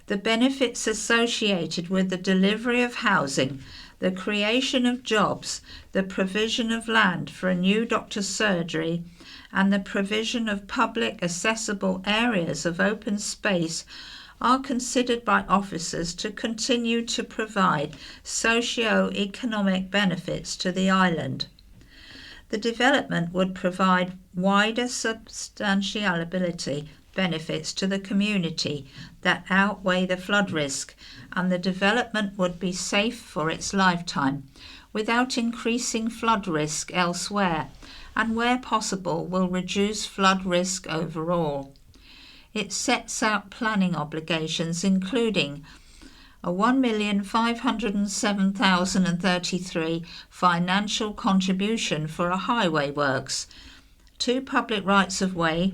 the benefits associated with the delivery of housing, the creation of jobs, the provision of land for a new doctor's surgery, and the provision of public accessible areas of open space are considered by officers to continue to provide socio-economic benefits to the island. The development would provide wider substantiality benefits to the community that outweigh the flood risk, and the development would be safe for its lifetime without increasing flood risk elsewhere, and where possible will reduce flood risk overall. It sets out planning obligations including a $1,507,033 financial contribution for a highway works, 2 public rights of way,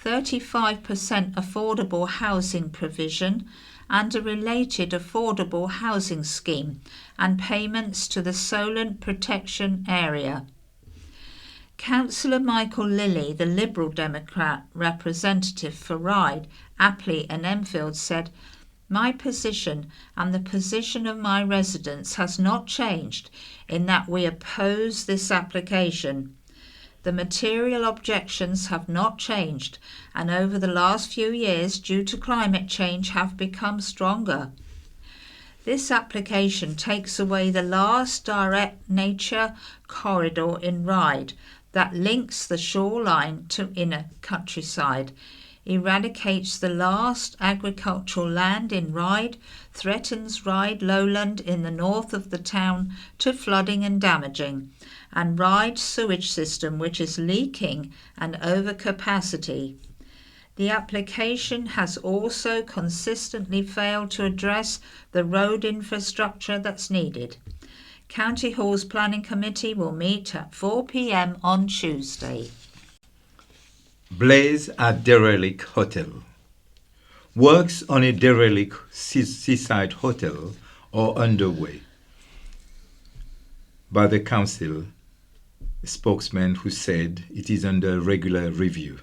35% affordable housing provision, and a related affordable housing scheme, and payments to the Solent Protection Area. Councillor Michael Lilly, the Liberal Democrat representative for Ryde, Apley and Enfield, said, "My position and the position of my residents has not changed in that we oppose this application. The material objections have not changed, and over the last few years, due to climate change, have become stronger. This application takes away the last direct nature corridor in Ryde that links the shoreline to inner countryside, eradicates the last agricultural land in Ryde, threatens Ryde lowland in the north of the town to flooding and damaging, and Ryde's sewage system, which is leaking and over capacity. The application has also consistently failed to address the road infrastructure that's needed. County Hall's Planning Committee will meet at 4 p.m. on Tuesday." Blaze at derelict hotel. Works on a derelict seaside hotel are underway by the council, a spokesman who said it is under regular review.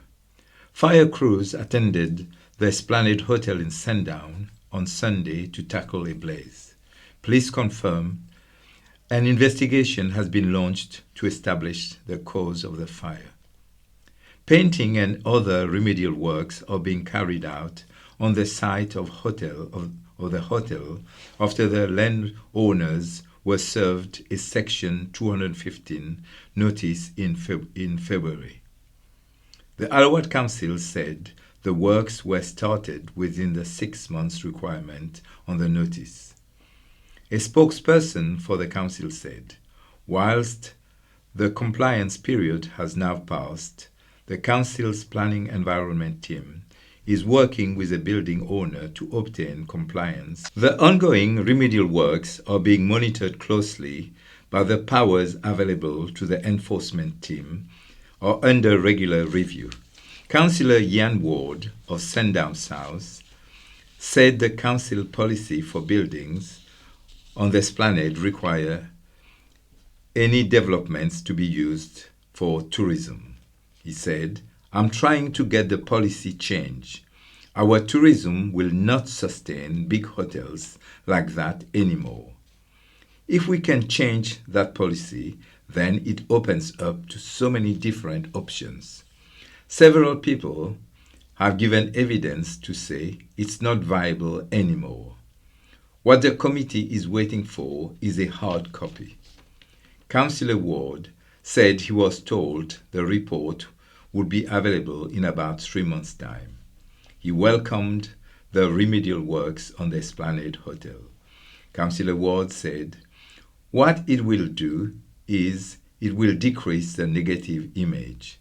Fire crews attended the Esplanade Hotel in Sandown on Sunday to tackle a blaze. Police confirm an investigation has been launched to establish the cause of the fire. Painting and other remedial works are being carried out on the site of the hotel after the landowners were served a Section 215 notice in February. The Alawad Council said the works were started within the 6 months requirement on the notice. A spokesperson for the council said, whilst the compliance period has now passed, the council's planning environment team is working with the building owner to obtain compliance. The ongoing remedial works are being monitored closely by the powers available to the enforcement team or under regular review. Councillor Ian Ward of Sandown South said the council policy for buildings on the esplanade require any developments to be used for tourism. He said, I'm trying to get the policy change. Our tourism will not sustain big hotels like that anymore. If we can change that policy, then it opens up to so many different options. Several people have given evidence to say it's not viable anymore. What the committee is waiting for is a hard copy. Councillor Ward said he was told the report would be available in about 3 months' time. He welcomed the remedial works on the Esplanade Hotel. Councillor Ward said, what it will do is it will decrease the negative image.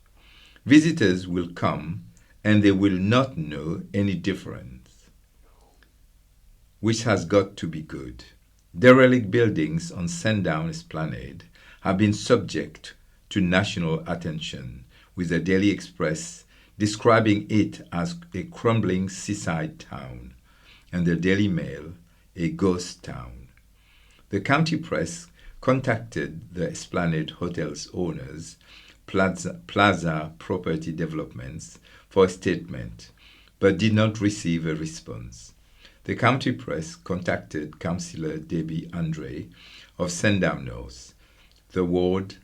Visitors will come and they will not know any difference, which has got to be good. Derelict buildings on Sandown Esplanade have been subject to national attention, with the Daily Express describing it as a crumbling seaside town and the Daily Mail a ghost town. The county press contacted the Esplanade Hotel's owners, Plaza Property Developments, for a statement, but did not receive a response. The county press contacted Councillor Debbie Andre of Sandown North, the ward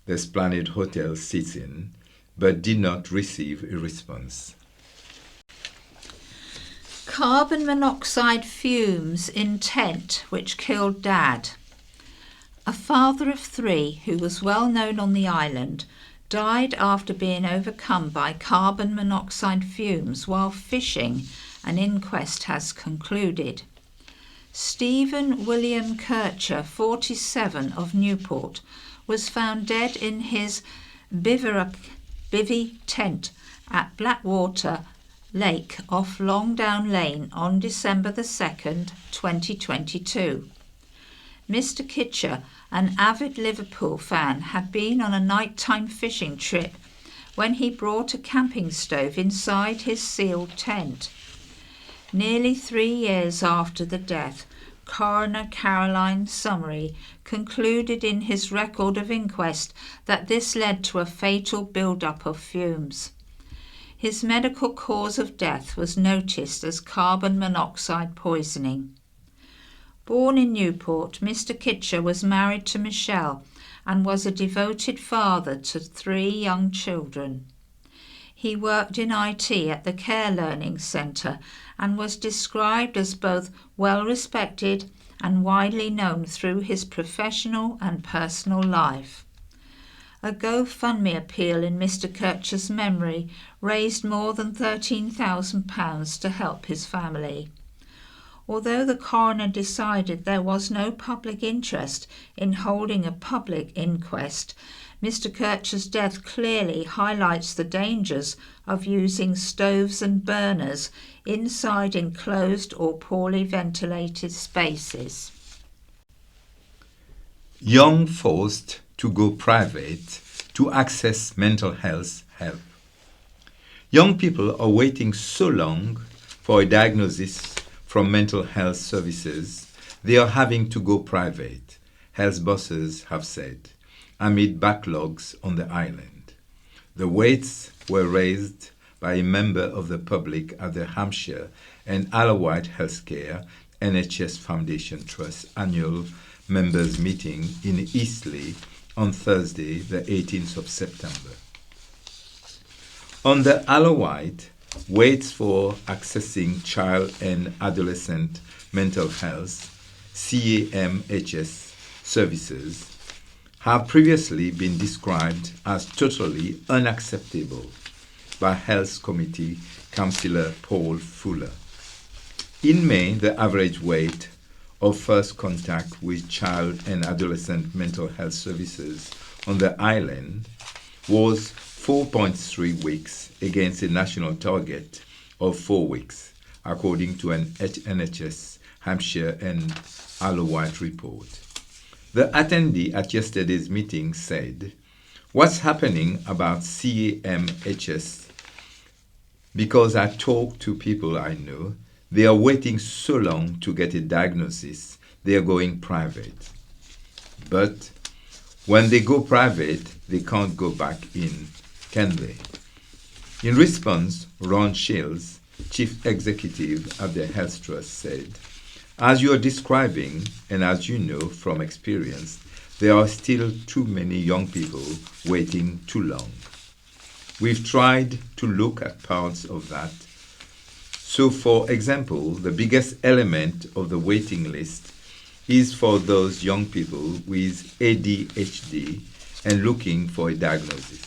the Esplanade Hotel sits in, but did not receive a response. Carbon monoxide fumes in tent which killed dad. A father of 3 who was well known on the island died after being overcome by carbon monoxide fumes while fishing, an inquest has concluded. Stephen William Kircher, 47, of Newport, was found dead in his bivvy tent at Blackwater Lake off Longdown Lane on December the 2nd, 2022. Mr. Kitcher, an avid Liverpool fan, had been on a nighttime fishing trip when he brought a camping stove inside his sealed tent. Nearly 3 years after the death, Coroner Caroline Summery concluded in his record of inquest that this led to a fatal build-up of fumes. His medical cause of death was noticed as carbon monoxide poisoning. Born in Newport, Mr. Kitcher was married to Michelle and was a devoted father to 3 young children. He worked in IT at the Care Learning Centre and was described as both well-respected and widely known through his professional and personal life. A GoFundMe appeal in Mr. Kircher's memory raised more than £13,000 to help his family. Although the coroner decided there was no public interest in holding a public inquest, Mr. Kircher's death clearly highlights the dangers of using stoves and burners inside enclosed or poorly ventilated spaces. Young forced to go private to access mental health help. Young people are waiting so long for a diagnosis from mental health services, they are having to go private, health bosses have said, amid backlogs on the island. The waits were raised by a member of the public at the Hampshire and Isle of Wight Healthcare NHS Foundation Trust annual members meeting in Eastleigh on Thursday, the 18th of September. On the Isle of Wight, waits for accessing child and adolescent mental health CAMHS services have previously been described as totally unacceptable by Health Committee Councillor Paul Fuller. In May, the average wait of first contact with child and adolescent mental health services on the island was 4.3 weeks against a national target of 4 weeks, according to an NHS Hampshire and Isle of Wight report. The attendee at yesterday's meeting said, "What's happening about CAMHS? Because I talk to people I know, they are waiting so long to get a diagnosis, they are going private. But when they go private, they can't go back in, can they?" In response, Ron Shields, Chief Executive at the Health Trust, said, "As you are describing, and as you know from experience, there are still too many young people waiting too long. We've tried to look at parts of that. So, for example, the biggest element of the waiting list is for those young people with ADHD and looking for a diagnosis.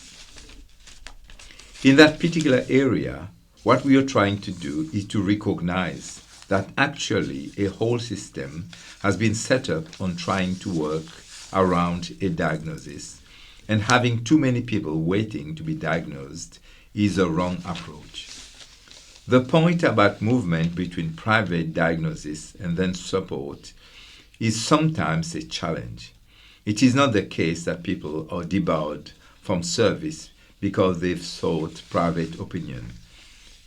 In that particular area, what we are trying to do is to recognize that actually a whole system has been set up on trying to work around a diagnosis, and having too many people waiting to be diagnosed is a wrong approach. The point about movement between private diagnosis and then support is sometimes a challenge. It is not the case that people are debarred from service because they've sought private opinion.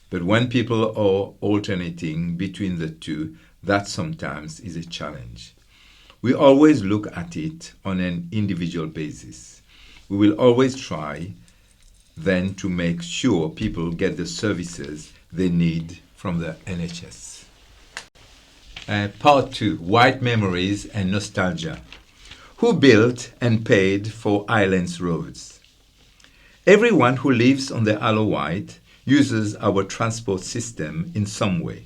But when people are alternating between the two, that sometimes is a challenge. We always look at it on an individual basis. We will always try then to make sure people get the services they need from the NHS. Part 2, White Memories and Nostalgia. Who built and paid for Island's roads? Everyone who lives on the Isle of Wight uses our transport system in some way.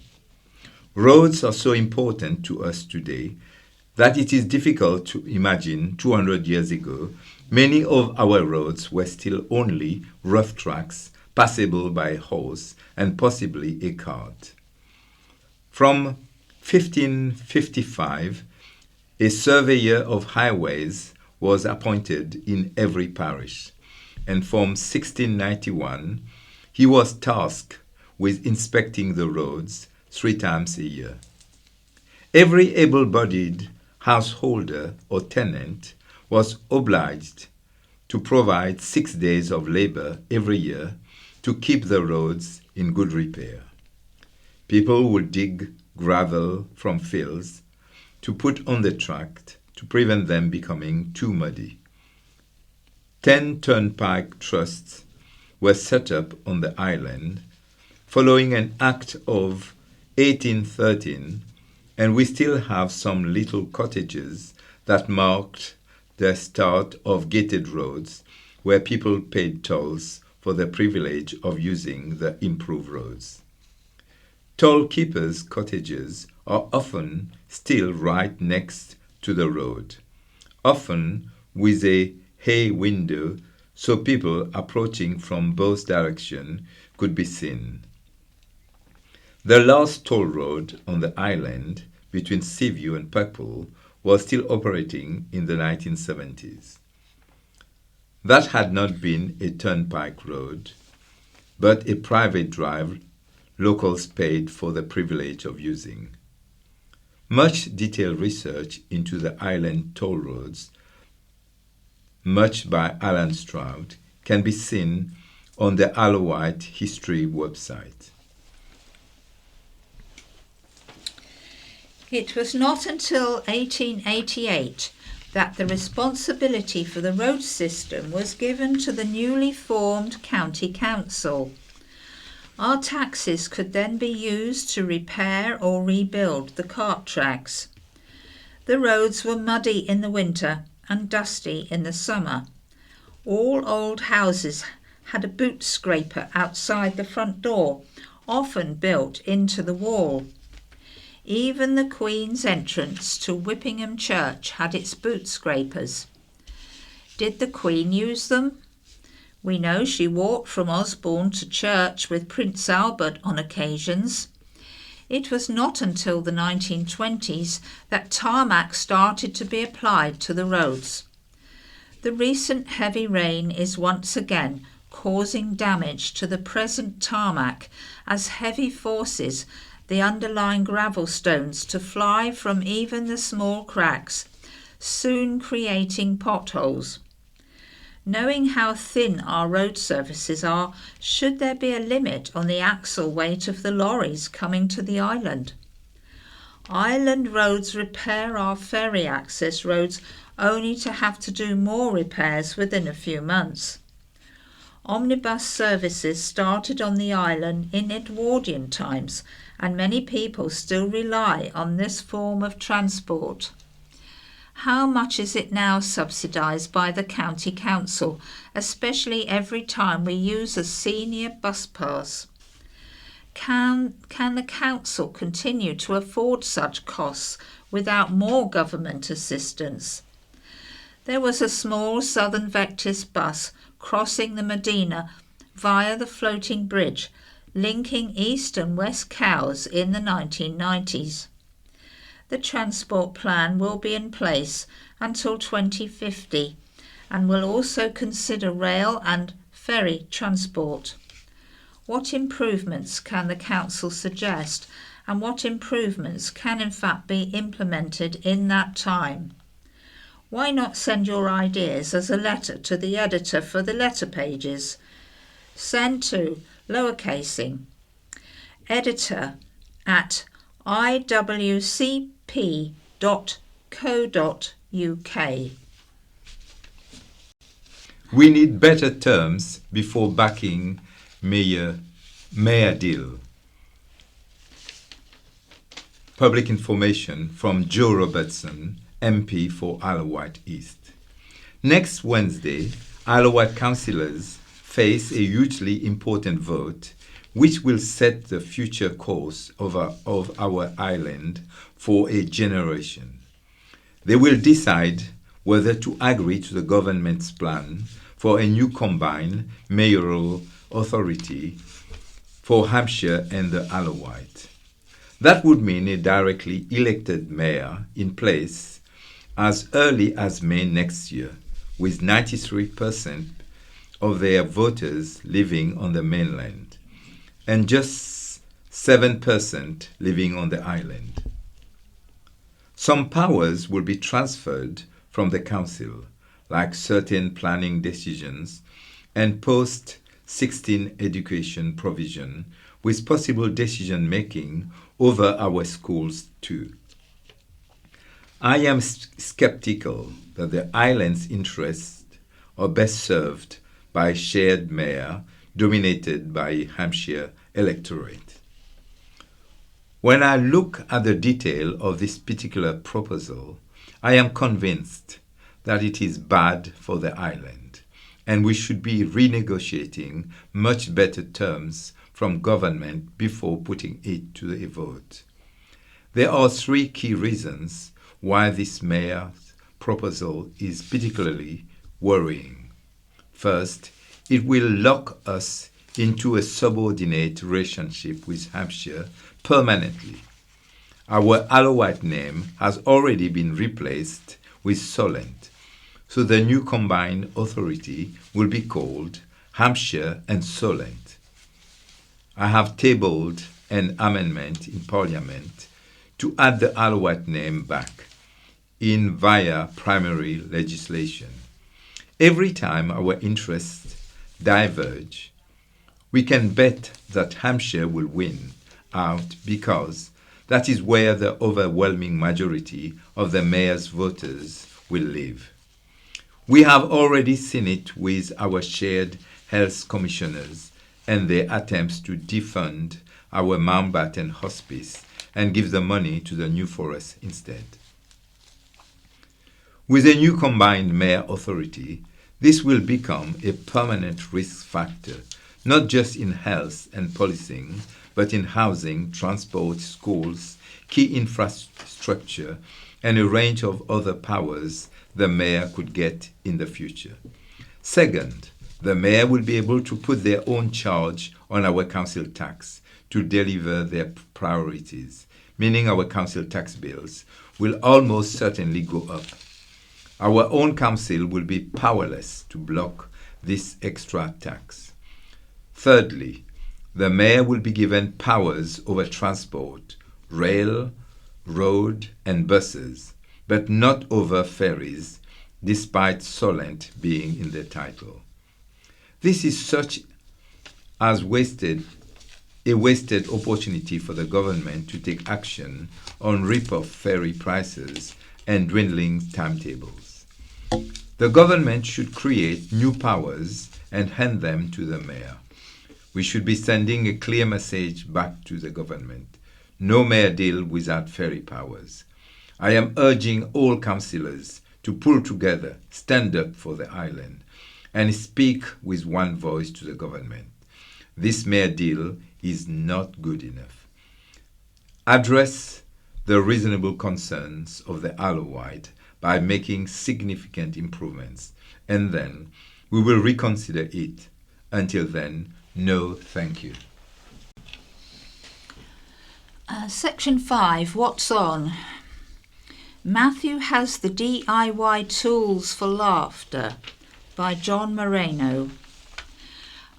Roads are so important to us today that it is difficult to imagine 200 years ago many of our roads were still only rough tracks passable by a horse and possibly a cart. From 1555, a surveyor of highways was appointed in every parish, and from 1691, he was tasked with inspecting the roads 3 times a year. Every able-bodied householder or tenant was obliged to provide 6 days of labor every year to keep the roads in good repair. People would dig gravel from fields to put on the track to prevent them becoming too muddy. 10 turnpike trusts were set up on the island following an act of 1813, and we still have some little cottages that marked the start of gated roads where people paid tolls for the privilege of using the improved roads. Toll keepers' cottages are often still right next to the road, often with a hay window so people approaching from both directions could be seen. The last toll road on the island between Seaview and Purple was still operating in the 1970s. That had not been a turnpike road, but a private drive locals paid for the privilege of using. Much detailed research into the island toll roads, much by Alan Stroud, can be seen on the Isle of Wight History website. It was not until 1888 that the responsibility for the road system was given to the newly formed county council. Our taxes could then be used to repair or rebuild the cart tracks. The roads were muddy in the winter and dusty in the summer. All old houses had a boot scraper outside the front door, often built into the wall. Even the Queen's entrance to Whippingham Church had its boot scrapers. Did the Queen use them? We know she walked from Osborne to church with Prince Albert on occasions. It was not until the 1920s that tarmac started to be applied to the roads. The recent heavy rain is once again causing damage to the present tarmac as heavy forces the underlying gravel stones to fly from even the small cracks, soon creating potholes. Knowing how thin our road surfaces are, should there be a limit on the axle weight of the lorries coming to the island? Island Roads repair our ferry access roads only to have to do more repairs within a few months. Omnibus services started on the island in Edwardian times, and many people still rely on this form of transport. How much is it now subsidised by the county council, especially every time we use a senior bus pass? Can the council continue to afford such costs without more government assistance? There was a small Southern Vectis bus crossing the Medina via the floating bridge, linking East and West Cowes in the 1990s. The transport plan will be in place until 2050 and will also consider rail and ferry transport. What improvements can the council suggest, and what improvements can in fact be implemented in that time? Why not send your ideas as a letter to the editor for the letter pages? Send to lowercasing editor@iwcp.co.uk. We need better terms before backing Mayor Deal. Public information from Joe Robertson, MP for Isle of Wight East. Next Wednesday, Isle of Wight councillors face a hugely important vote which will set the future course of our island for a generation. They will decide whether to agree to the government's plan for a new combined mayoral authority for Hampshire and the Isle of Wight. That would mean a directly elected mayor in place as early as May next year, with 93% of their voters living on the mainland and just 7% living on the island. Some powers will be transferred from the council, like certain planning decisions and post-16 education provision, with possible decision-making over our schools too. I am skeptical that the island's interests are best served by a shared mayor dominated by Hampshire electorate. When I look at the detail of this particular proposal, I am convinced that it is bad for the island, and we should be renegotiating much better terms from government before putting it to a vote. There are three key reasons why this mayor's proposal is particularly worrying. First, it will lock us into a subordinate relationship with Hampshire permanently. Our Isle of Wight name has already been replaced with Solent, so the new combined authority will be called Hampshire and Solent. I have tabled an amendment in Parliament to add the Isle of Wight name back in via primary legislation. Every time our interests diverge, We can bet that Hampshire will win out because that is where the overwhelming majority of the mayor's voters will live. We have already seen it with our shared health commissioners and their attempts to defund our Mountbatten hospice and give the money to the New Forest instead. With a new combined mayor authority, this will become a permanent risk factor, not just in health and policing, but in housing, transport, schools, key infrastructure, and a range of other powers the mayor could get in the future. Second, the mayor will be able to put their own charge on our council tax to deliver their priorities, meaning our council tax bills will almost certainly go up. Our own council will be powerless to block this extra tax. Thirdly, the mayor will be given powers over transport, rail, road, and buses, but not over ferries, despite Solent being in the title. This is such as a wasted opportunity for the government to take action on rip-off ferry prices and dwindling timetables. The government should create new powers and hand them to the mayor. We should be sending a clear message back to the government. No mayor deal without ferry powers. I am urging all councillors to pull together, stand up for the island, and speak with one voice to the government. This mayor deal is not good enough. Address the reasonable concerns of the Isle of Wight by making significant improvements, and then we will reconsider it. Until then, no thank you. Section 5, What's On? Matthew has the DIY tools for laughter by John Moreno.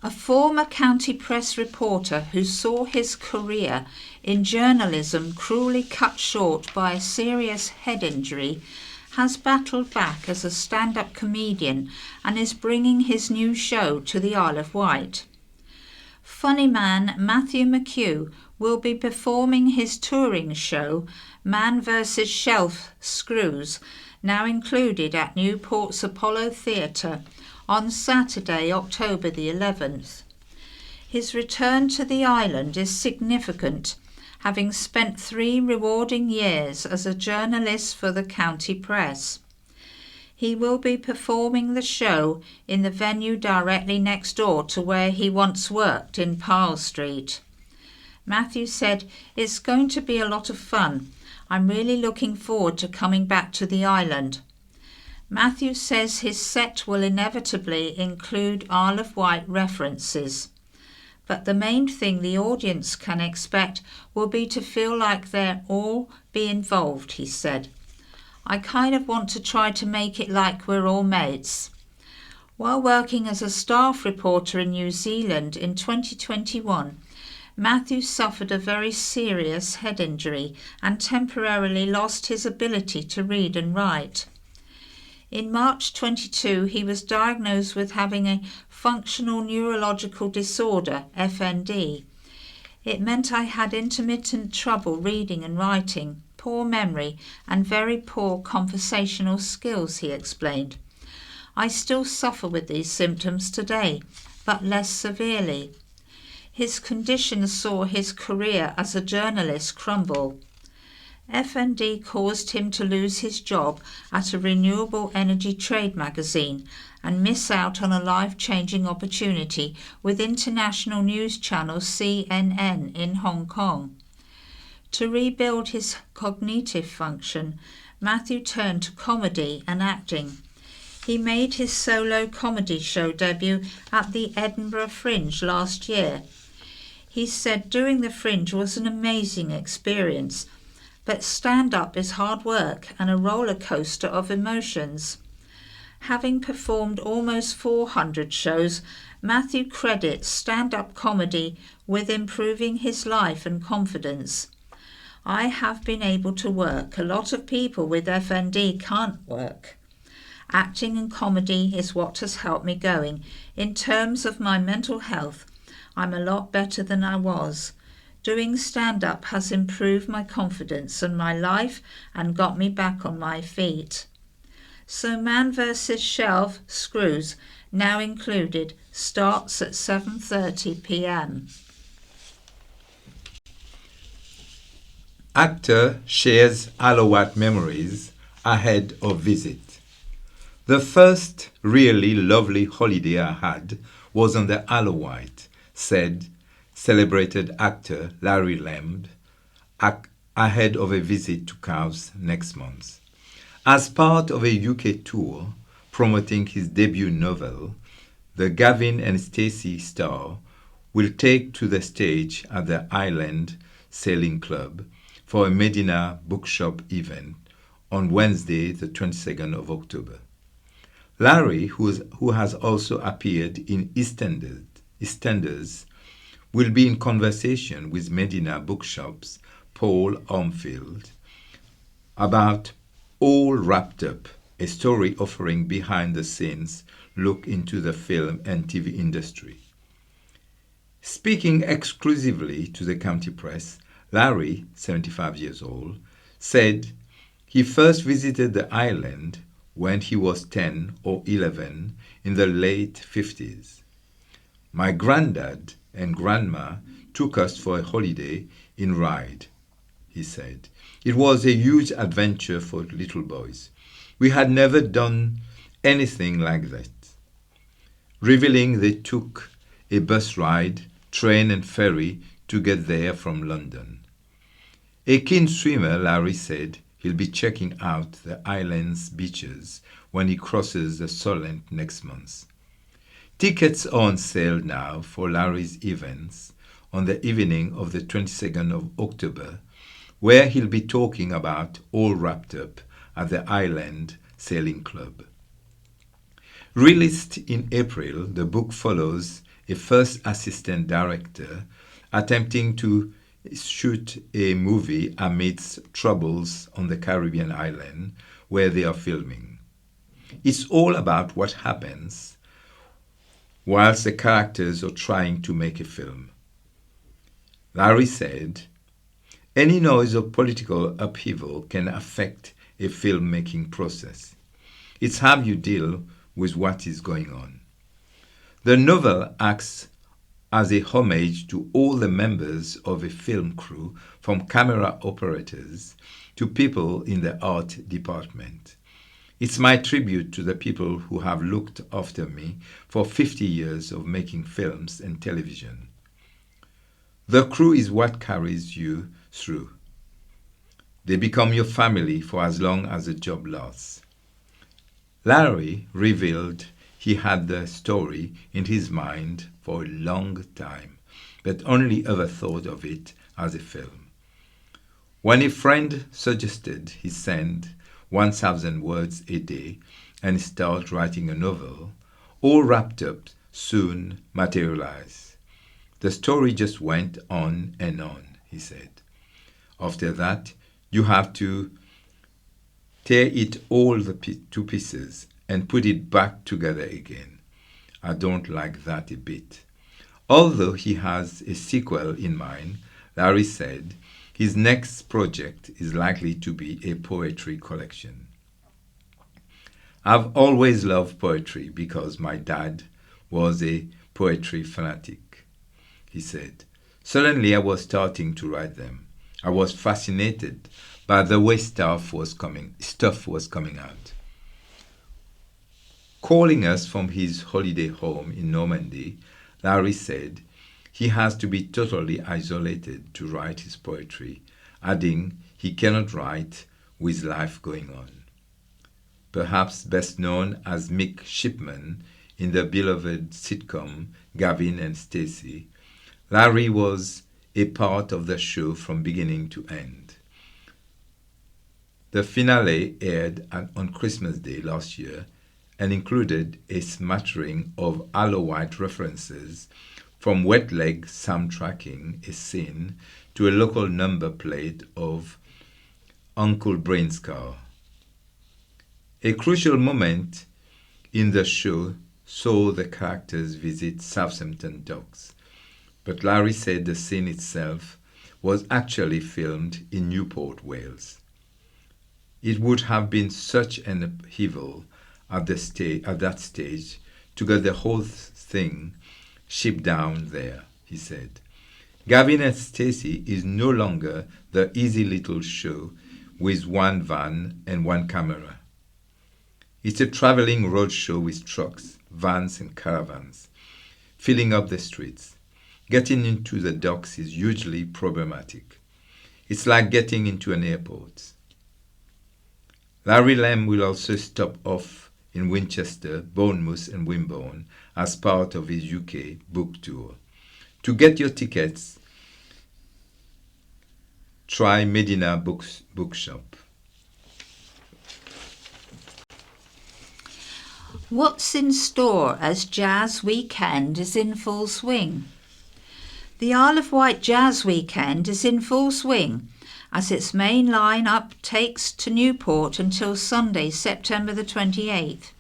A former county press reporter who saw his career in journalism cruelly cut short by a serious head injury has battled back as a stand-up comedian and is bringing his new show to the Isle of Wight. Funny man Matthew McHugh will be performing his touring show Man vs. Shelf Screws, now included at Newport's Apollo Theatre, on Saturday, October the 11th. His return to the island is significant, having spent 3 rewarding years as a journalist for the county press. He will be performing the show in the venue directly next door to where he once worked in Parle Street. Matthew said, "It's going to be a lot of fun. I'm really looking forward to coming back to the island." Matthew says his set will inevitably include Isle of Wight references, but the main thing the audience can expect will be to feel like they'll all be involved, he said. "I kind of want to try to make it like we're all mates." While working as a staff reporter in New Zealand in 2021, Matthew suffered a very serious head injury and temporarily lost his ability to read and write. In March 22, he was diagnosed with having a functional neurological disorder, FND. It meant I had intermittent trouble reading and writing, poor memory, and very poor conversational skills, he explained. I still suffer with these symptoms today, but less severely. His condition saw his career as a journalist crumble. FND caused him to lose his job at a renewable energy trade magazine and miss out on a life-changing opportunity with international news channel CNN in Hong Kong. To rebuild his cognitive function, Matthew turned to comedy and acting. He made his solo comedy show debut at the Edinburgh Fringe last year. He said doing the Fringe was an amazing experience, but stand-up is hard work and a roller coaster of emotions. Having performed almost 400 shows, Matthew credits stand-up comedy with improving his life and confidence. "I have been able to work. A lot of people with FND can't work. Acting and comedy is what has helped me going. In terms of my mental health, I'm a lot better than I was. Doing stand-up has improved my confidence and my life and got me back on my feet. So Man vs. Shelf Screws, now included, starts at 7:30 p.m. Actor shares Alowite memories ahead of visit. The first really lovely holiday I had was on the Alowite, said celebrated actor Larry Lamb ahead of a visit to Cowes next month. As part of a UK tour promoting his debut novel, the Gavin and Stacey star will take to the stage at the Island Sailing Club for a Medina bookshop event on Wednesday, the 22nd of October. Larry, who has also appeared in EastEnders, will be in conversation with Medina Bookshop's Paul Armfield about All Wrapped Up, a story offering behind-the-scenes look into the film and TV industry. Speaking exclusively to the county press, Larry, 75 years old, said he first visited the island when he was 10 or 11 in the late 50s. My granddad and grandma took us for a holiday in Ryde, he said. It was a huge adventure for little boys. We had never done anything like that. Revealing they took a bus ride, train and ferry to get there from London. A keen swimmer, Larry said he'll be checking out the island's beaches when he crosses the Solent next month. Tickets are on sale now for Larry's events on the evening of the 22nd of October, where he'll be talking about All Wrapped Up at the Island Sailing Club. Released in April, the book follows a first assistant director attempting to shoot a movie amidst troubles on the Caribbean island where they are filming. It's all about what happens whilst the characters are trying to make a film. Larry said, any noise of political upheaval can affect a filmmaking process. It's how you deal with what is going on. The novel acts as a homage to all the members of a film crew, from camera operators to people in the art department. It's my tribute to the people who have looked after me for 50 years of making films and television. The crew is what carries you through. They become your family for as long as the job lasts. Larry revealed he had the story in his mind for a long time, but only ever thought of it as a film. When a friend suggested he send 1,000 words a day and start writing a novel, All Wrapped Up soon materialized. The story just went on and on, he said. After that, you have to tear it all to pieces and put it back together again. I don't like that a bit. Although he has a sequel in mind, Larry said his next project is likely to be a poetry collection. I've always loved poetry because my dad was a poetry fanatic, he said. Suddenly I was starting to write them. I was fascinated by the way stuff was coming out. Calling us from his holiday home in Normandy, Larry said he has to be totally isolated to write his poetry, adding he cannot write with life going on. Perhaps best known as Mick Shipman in the beloved sitcom Gavin and Stacey, Larry was a part of the show from beginning to end. The finale aired on Christmas Day last year and included a smattering of Alowite references, from wet leg soundtracking a scene to a local number plate of Uncle Brain's car. A crucial moment in the show saw the characters visit Southampton Docks, but Larry said the scene itself was actually filmed in Newport, Wales. It would have been such an upheaval at that stage to get the whole thing shipped down there, he said. Gavin and Stacey is no longer the easy little show with one van and one camera. It's a traveling roadshow with trucks, vans and caravans, filling up the streets. Getting into the docks is hugely problematic. It's like getting into an airport. Larry Lamb will also stop off in Winchester, Bournemouth and Wimborne as part of his UK book tour. To get your tickets, try Medina Bookshop. What's in store as Jazz Weekend is in full swing? The Isle of Wight Jazz Weekend is in full swing as its main line-up takes to Newport until Sunday, September the 28th.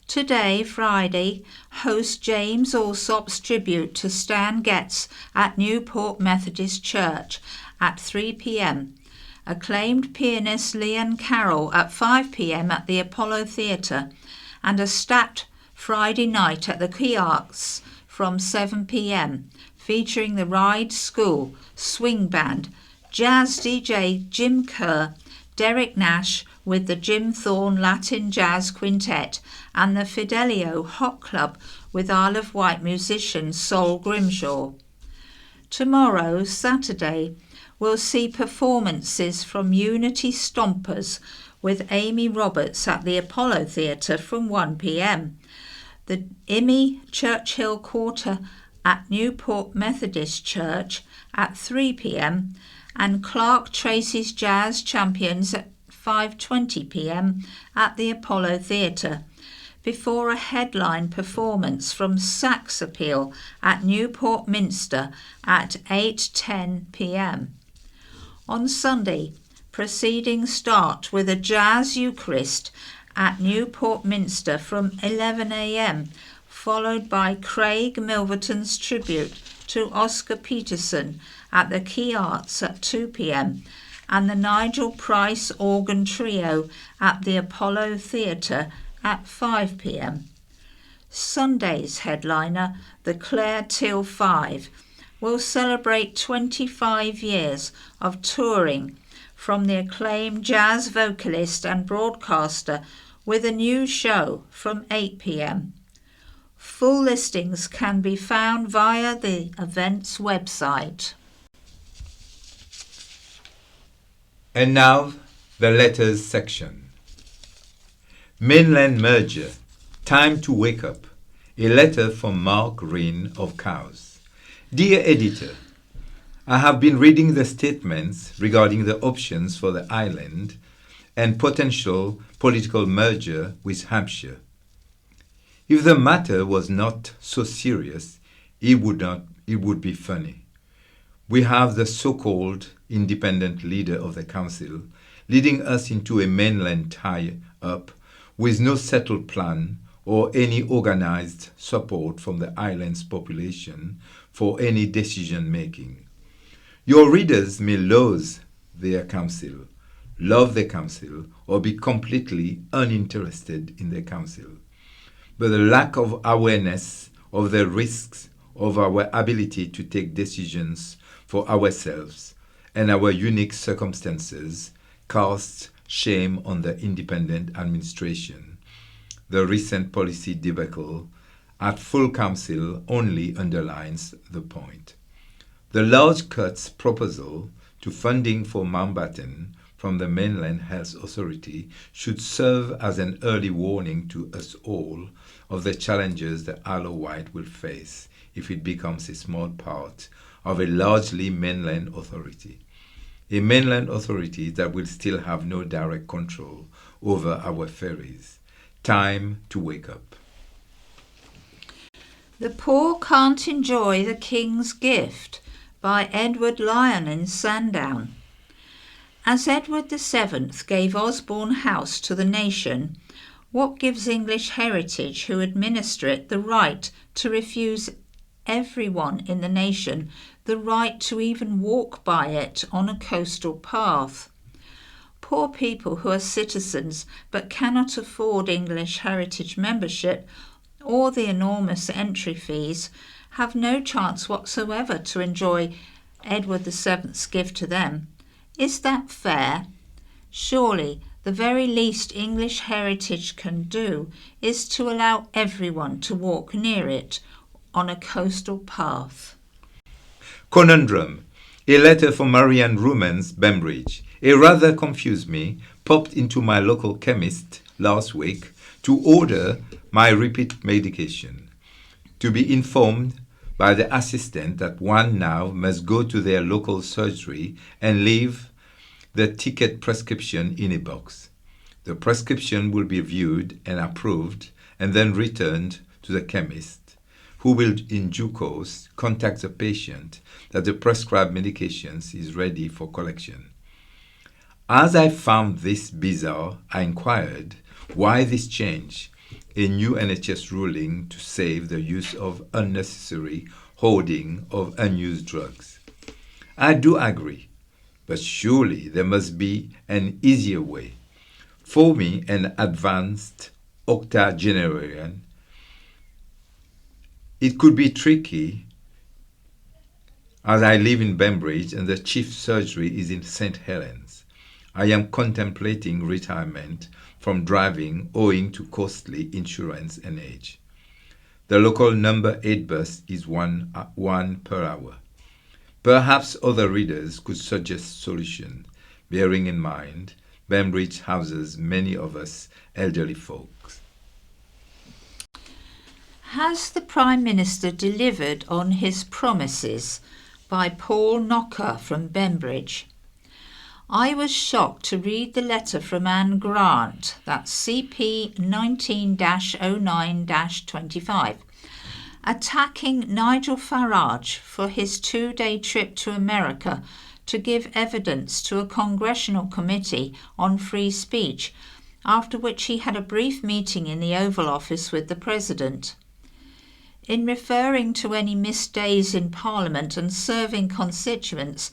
Today, Friday, host James Allsop's tribute to Stan Getz at Newport Methodist Church at 3 p.m. Acclaimed pianist Leanne Carroll at 5 p.m. at the Apollo Theatre, and a stacked Friday night at the Quay Arts from 7 p.m. featuring the Ride School Swing Band, jazz DJ Jim Kerr, Derek Nash with the Jim Thorne Latin Jazz Quintet, and the Fidelio Hot Club with Isle of Wight musician Sol Grimshaw. Tomorrow, Saturday, we'll see performances from Unity Stompers with Amy Roberts at the Apollo Theatre from 1 p.m. The Immy Churchill Quarter at Newport Methodist Church at 3 p.m. and Clark Tracy's Jazz Champions at 5:20 p.m. at the Apollo Theatre, before a headline performance from Sax Appeal at Newport Minster at 8:10 p.m. On Sunday, proceedings start with a Jazz Eucharist at Newport Minster from 11 a.m, followed by Craig Milverton's tribute to Oscar Peterson at the Quay Arts at 2 p.m, and the Nigel Price Organ Trio at the Apollo Theatre at 5 p.m. Sunday's headliner, the Clare Till 5, will celebrate 25 years of touring from the acclaimed jazz vocalist and broadcaster with a new show from 8 p.m. Full listings can be found via the event's website. And now, the letters section. Mainland merger. Time to wake up. A letter from Mark Reen of Cowes. Dear editor, I have been reading the statements regarding the options for the island and potential political merger with Hampshire. If the matter was not so serious, it would be funny. We have the so-called independent leader of the council leading us into a mainland tie-up with no settled plan or any organized support from the island's population for any decision-making. Your readers may loathe their council, love the council, or be completely uninterested in the council. But the lack of awareness of the risks of our ability to take decisions for ourselves and our unique circumstances casts shame on the independent administration. The recent policy debacle at full council only underlines the point. The large cuts proposal to funding for Mountbatten from the Mainland Health Authority should serve as an early warning to us all of the challenges that Isle of Wight will face if it becomes a small part of a largely mainland authority. A mainland authority that will still have no direct control over our ferries. Time to wake up. The Poor Can't Enjoy the King's Gift by Edward Lyon in Sandown. As Edward VII gave Osborne House to the nation, what gives English heritage who administer it the right to refuse everyone in the nation the right to even walk by it on a coastal path. Poor people who are citizens but cannot afford English heritage membership or the enormous entry fees have no chance whatsoever to enjoy Edward VII's gift to them. Is that fair? Surely the very least English heritage can do is to allow everyone to walk near it on a coastal path. Conundrum. A letter from Marianne Rumans, Bembridge. It rather confused me. Popped into my local chemist last week to order my repeat medication. To be informed by the assistant that one now must go to their local surgery and leave the ticket prescription in a box. The prescription will be viewed and approved and then returned to the chemist, who will in due course contact the patient that the prescribed medications is ready for collection. As I found this bizarre, I inquired why this change, a new NHS ruling to save the use of unnecessary hoarding of unused drugs. I do agree, but surely there must be an easier way. For me, an advanced octogenarian, it could be tricky as I live in Bembridge and the chief surgery is in St. Helens. I am contemplating retirement from driving owing to costly insurance and age. The local number 8 bus is one per hour. Perhaps other readers could suggest solutions, bearing in mind Bembridge houses many of us elderly folks. Has the Prime Minister delivered on his promises? By Paul Knocker from Bembridge. I was shocked to read the letter from Anne Grant, that's CP 19-09-25, attacking Nigel Farage for his 2-day trip to America to give evidence to a congressional committee on free speech, after which he had a brief meeting in the Oval Office with the President. In referring to any missed days in Parliament and serving constituents,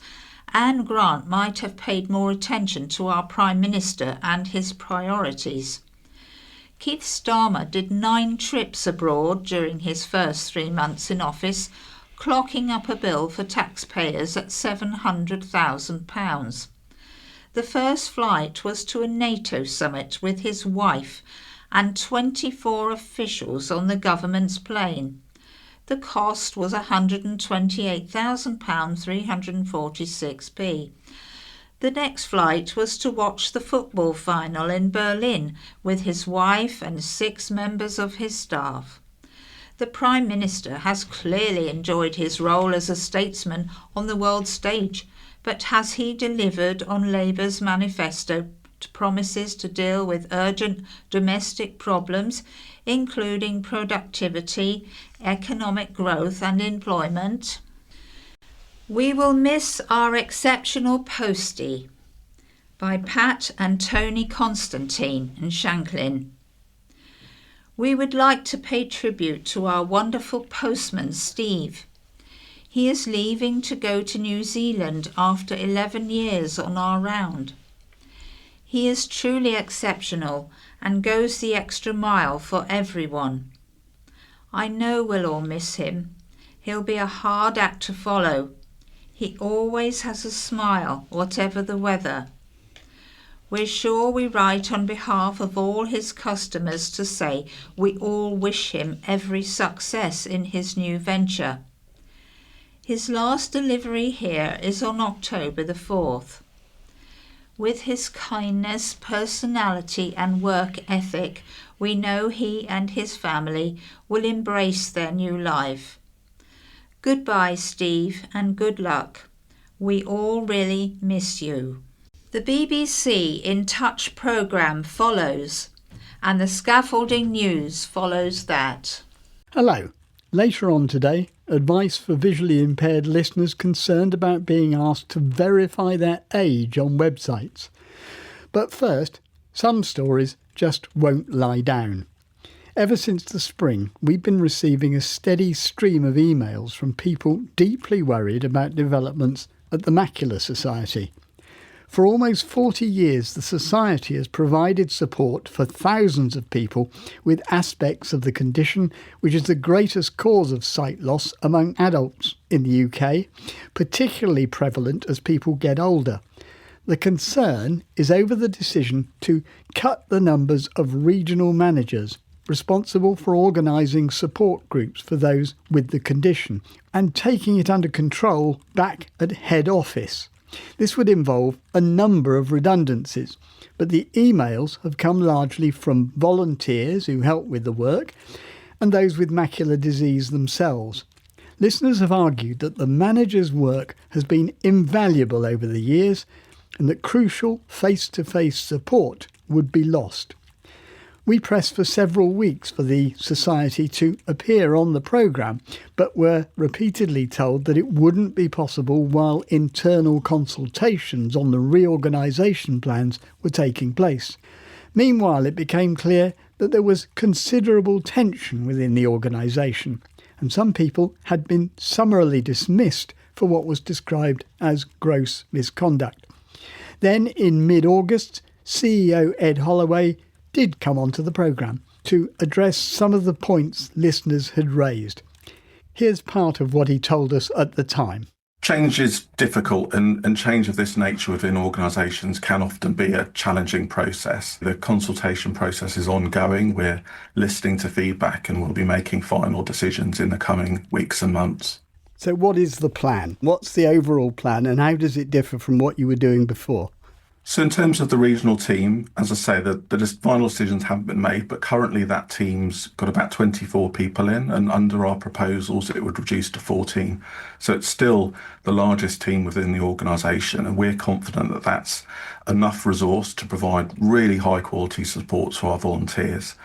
Anne Grant might have paid more attention to our Prime Minister and his priorities. Keith Starmer did 9 trips abroad during his first 3 months in office, clocking up a bill for taxpayers at £700,000. The first flight was to a NATO summit with his wife and 24 officials on the government's plane. The cost was £128,346. The next flight was to watch the football final in Berlin with his wife and 6 members of his staff. The Prime Minister has clearly enjoyed his role as a statesman on the world stage, but has he delivered on Labour's manifesto promises to deal with urgent domestic problems, including productivity, economic growth and employment? We will miss our exceptional postie. By Pat and Tony Constantine in Shanklin. We would like to pay tribute to our wonderful postman, Steve. He is leaving to go to New Zealand after 11 years on our round. He is truly exceptional and goes the extra mile for everyone. I know we'll all miss him. He'll be a hard act to follow. He always has a smile, whatever the weather. We're sure we write on behalf of all his customers to say we all wish him every success in his new venture. His last delivery here is on October the 4th. With his kindness, personality and work ethic, we know he and his family will embrace their new life. Goodbye, Steve, and good luck. We all really miss you. The BBC In Touch programme follows, and the Scaffolding News follows that. Hello. Later on today, advice for visually impaired listeners concerned about being asked to verify their age on websites. But first, some stories just won't lie down. Ever since the spring, we've been receiving a steady stream of emails from people deeply worried about developments at the Macular Society. For almost 40 years, the Society has provided support for thousands of people with aspects of the condition which is the greatest cause of sight loss among adults in the UK, particularly prevalent as people get older. The concern is over the decision to cut the numbers of regional managers responsible for organising support groups for those with the condition and taking it under control back at head office. This would involve a number of redundancies, but the emails have come largely from volunteers who help with the work and those with macular disease themselves. Listeners have argued that the manager's work has been invaluable over the years and that crucial face-to-face support would be lost. We pressed for several weeks for the Society to appear on the programme, but were repeatedly told that it wouldn't be possible while internal consultations on the reorganisation plans were taking place. Meanwhile, it became clear that there was considerable tension within the organisation, and some people had been summarily dismissed for what was described as gross misconduct. Then, in mid-August, CEO Ed Holloway did come onto the programme to address some of the points listeners had raised. Here's part of what he told us at the time. Change is difficult and change of this nature within organisations can often be a challenging process. The consultation process is ongoing. We're listening to feedback and we'll be making final decisions in the coming weeks and months. So what is the plan? What's the overall plan and how does it differ from what you were doing before? So in terms of the regional team, as I say, the final decisions haven't been made, but currently that team's got about 24 people in, and under our proposals it would reduce to 14. So it's still the largest team within the organisation, and we're confident that that's enough resource to provide really high quality support to our volunteers.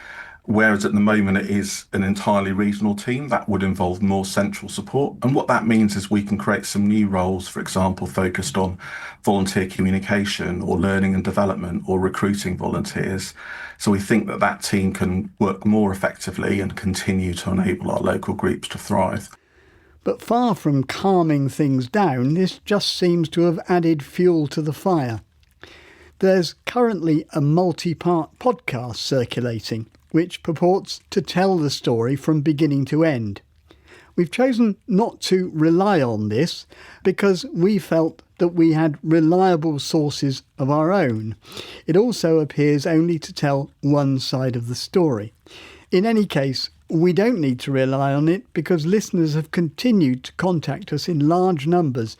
Whereas at the moment it is an entirely regional team, that would involve more central support. And what that means is we can create some new roles, for example, focused on volunteer communication or learning and development or recruiting volunteers. So we think that that team can work more effectively and continue to enable our local groups to thrive. But far from calming things down, this just seems to have added fuel to the fire. There's currently a multi-part podcast circulating, which purports to tell the story from beginning to end. We've chosen not to rely on this because we felt that we had reliable sources of our own. It also appears only to tell one side of the story. In any case, we don't need to rely on it because listeners have continued to contact us in large numbers.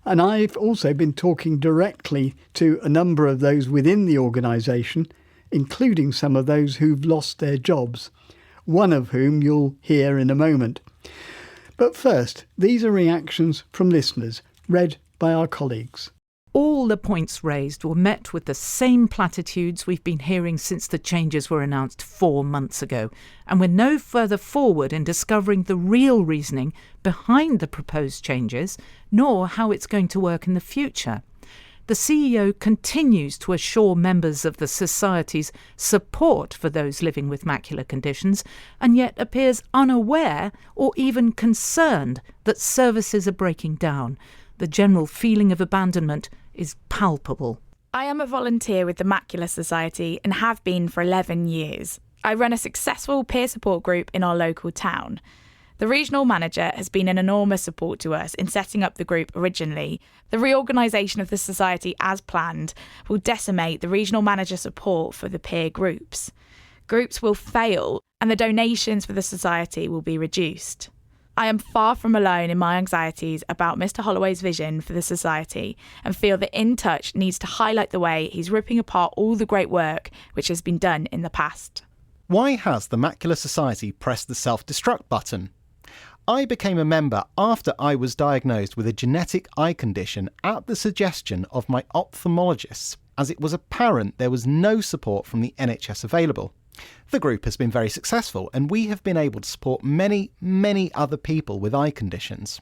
And I've also been talking directly to a number of those within the organisation, including some of those who've lost their jobs, one of whom you'll hear in a moment. But first, these are reactions from listeners, read by our colleagues. All the points raised were met with the same platitudes we've been hearing since the changes were announced 4 months ago, and we're no further forward in discovering the real reasoning behind the proposed changes, nor how it's going to work in the future. The CEO continues to assure members of the Society's support for those living with macular conditions, and yet appears unaware or even concerned that services are breaking down. The general feeling of abandonment is palpable. I am a volunteer with the Macular Society and have been for 11 years. I run a successful peer support group in our local town. The regional manager has been an enormous support to us in setting up the group originally. The reorganisation of the society as planned will decimate the regional manager support for the peer groups. Groups will fail and the donations for the society will be reduced. I am far from alone in my anxieties about Mr. Holloway's vision for the society and feel that In Touch needs to highlight the way he's ripping apart all the great work which has been done in the past. Why has the Macular Society pressed the self-destruct button? I became a member after I was diagnosed with a genetic eye condition at the suggestion of my ophthalmologists, as it was apparent there was no support from the NHS available. The group has been very successful and we have been able to support many other people with eye conditions.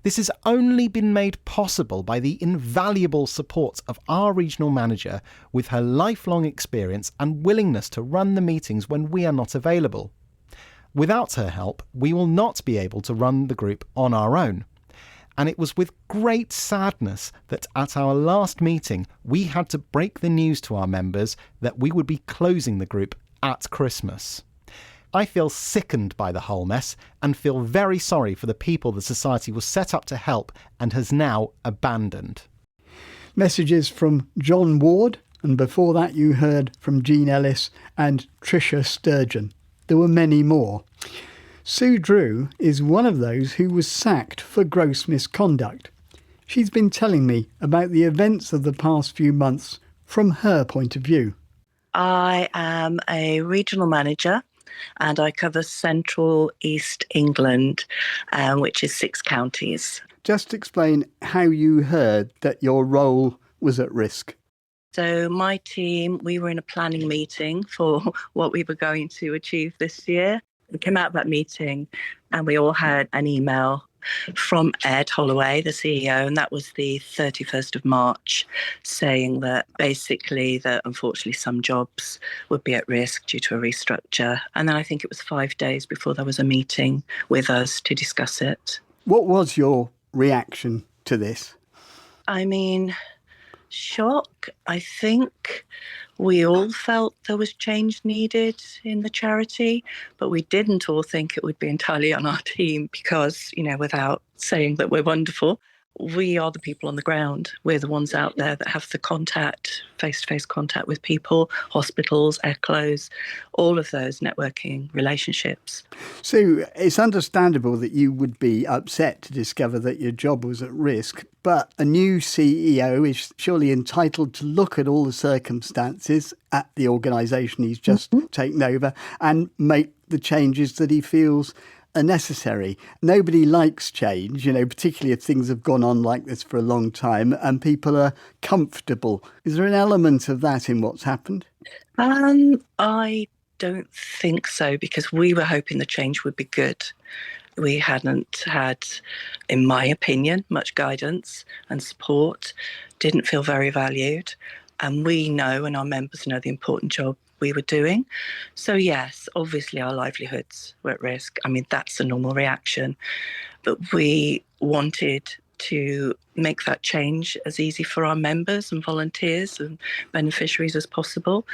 This has only been made possible by the invaluable support of our regional manager with her lifelong experience and willingness to run the meetings when we are not available. Without her help, we will not be able to run the group on our own. And it was with great sadness that at our last meeting, we had to break the news to our members that we would be closing the group at Christmas. I feel sickened by the whole mess and feel very sorry for the people the Society was set up to help and has now abandoned. Messages from John Ward, and before that you heard from Jean Ellis and Tricia Sturgeon. There were many more. Sue Drew is one of those who was sacked for gross misconduct. She's been telling me about the events of the past few months from her point of view. I am a regional manager and I cover Central East England, which is 6 counties. Just explain how you heard that your role was at risk. So my team, we were in a planning meeting for what we were going to achieve this year. We came out of that meeting and we all had an email from Ed Holloway, the CEO, and that was the 31st of March, saying that basically that unfortunately some jobs would be at risk due to a restructure. And then I think it was 5 days before there was a meeting with us to discuss it. What was your reaction to this? I mean, shock. I think we all felt there was change needed in the charity, but we didn't all think it would be entirely on our team because, you know, without saying that we're wonderful, we are the people on the ground. We're the ones out there that have the contact, face-to-face contact with people, hospitals, ECLOs, all of those networking relationships. So it's understandable that you would be upset to discover that your job was at risk, but a new CEO is surely entitled to look at all the circumstances at the organisation he's just taken over and make the changes that he feels are necessary. Nobody likes change, you know, particularly if things have gone on like this for a long time and people are comfortable. Is there an element of that in what's happened? I don't think so, because we were hoping the change would be good. We hadn't had, in my opinion, much guidance and support, didn't feel very valued. And we know, and our members know, the important job we were doing. So yes, obviously our livelihoods were at risk. I mean, that's a normal reaction. But we wanted to make that change as easy for our members and volunteers and beneficiaries as possible.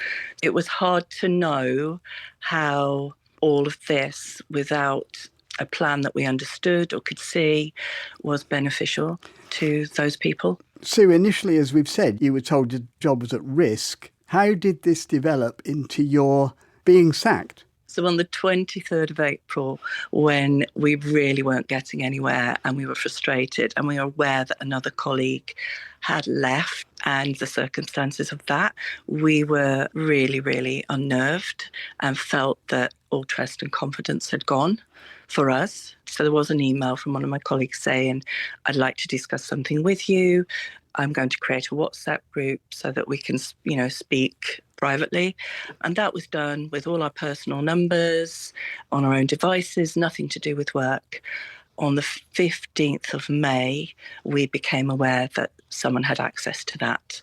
It was hard to know how all of this, without a plan that we understood or could see, was beneficial to those people. Sue, initially, as we've said, you were told your job was at risk. How did this develop into your being sacked? So on the 23rd of April, when we really weren't getting anywhere and we were frustrated and we were aware that another colleague had left and the circumstances of that, we were really, really unnerved and felt that all trust and confidence had gone for us. So there was an email from one of my colleagues saying, I'd like to discuss something with you. I'm going to create a WhatsApp group so that we can, you know, speak privately. And that was done with all our personal numbers on our own devices, nothing to do with work. On the 15th of May, we became aware that someone had access to that.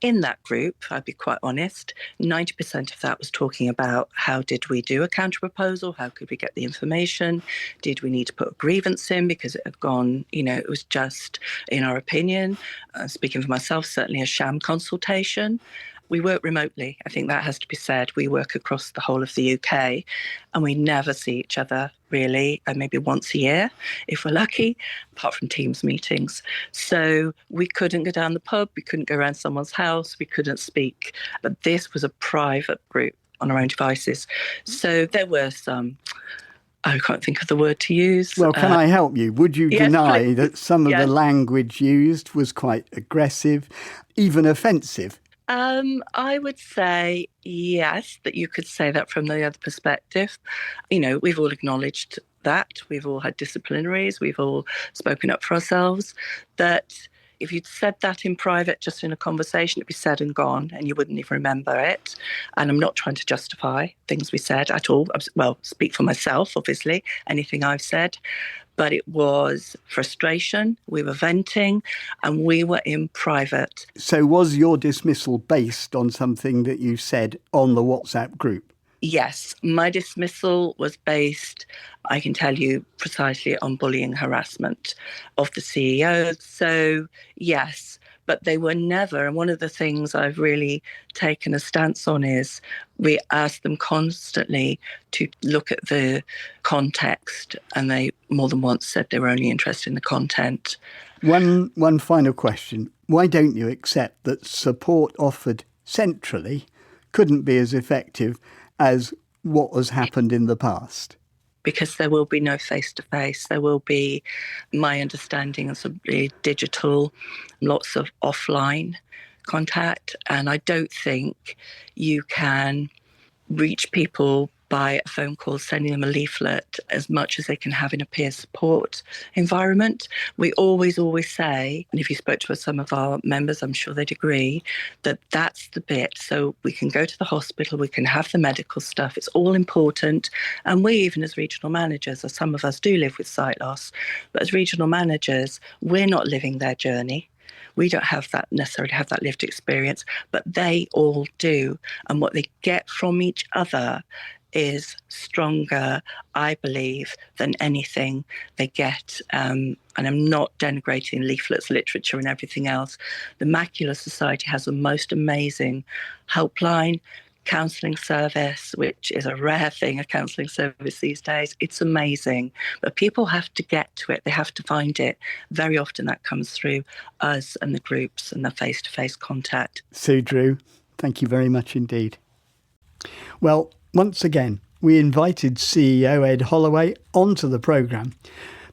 In that group, I'll be quite honest, 90% of that was talking about how did we do a counter-proposal, how could we get the information, did we need to put a grievance in because it had gone, you know, it was just, in our opinion, speaking for myself, certainly a sham consultation. We work remotely. I think that has to be said. We work across the whole of the UK and we never see each other really, maybe once a year, if we're lucky, apart from Teams meetings. So we couldn't go down the pub, we couldn't go around someone's house, we couldn't speak. But this was a private group on our own devices. So there were some, I can't think of the word to use. Well, can I help you? Would you deny that some of the language used was quite aggressive, even offensive? I would say yes, that you could say that from the other perspective. You know, we've all acknowledged that. We've all had disciplinaries. We've all spoken up for ourselves. That if you'd said that in private, just in a conversation, it'd be said and gone and you wouldn't even remember it. And I'm not trying to justify things we said at all. Well, speak for myself, obviously, anything I've said. but it was frustration. We were venting and we were in private. So was your dismissal based on something that you said on the WhatsApp group? Yes, my dismissal was based, I can tell you precisely, on bullying harassment of the CEO. So, yes, but they were never. And one of the things I've really taken a stance on is we asked them constantly to look at the context, and they more than once said they were only interested in the content. One final question. Why don't you accept that support offered centrally couldn't be as effective as what has happened in the past? Because there will be no face-to-face. There will be, my understanding, of digital, lots of offline contact. And I don't think you can reach people by a phone call, sending them a leaflet, as much as they can have in a peer support environment. We always say, and if you spoke to some of our members, I'm sure they'd agree, that that's the bit. So we can go to the hospital, we can have the medical stuff, it's all important. And we, even as regional managers, or some of us do live with sight loss, but as regional managers, we're not living their journey. We don't necessarily have that lived experience, but they all do. And what they get from each other is stronger, I believe, than anything they get. And I'm not denigrating leaflets, literature and everything else. The Macular Society has the most amazing helpline, counselling service, which is a rare thing, a counselling service these days. It's amazing. But people have to get to it. They have to find it. Very often that comes through us and the groups and the face-to-face contact. Sue Drew, thank you very much indeed. Well, once again, we invited CEO Ed Holloway onto the programme,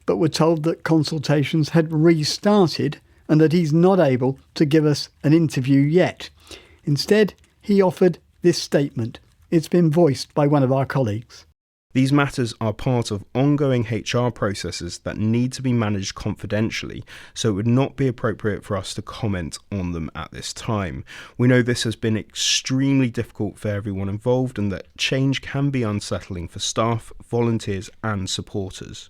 but were told that consultations had restarted and that he's not able to give us an interview yet. Instead, he offered this statement. It's been voiced by one of our colleagues. These matters are part of ongoing HR processes that need to be managed confidentially, so it would not be appropriate for us to comment on them at this time. We know this has been extremely difficult for everyone involved and that change can be unsettling for staff, volunteers and supporters.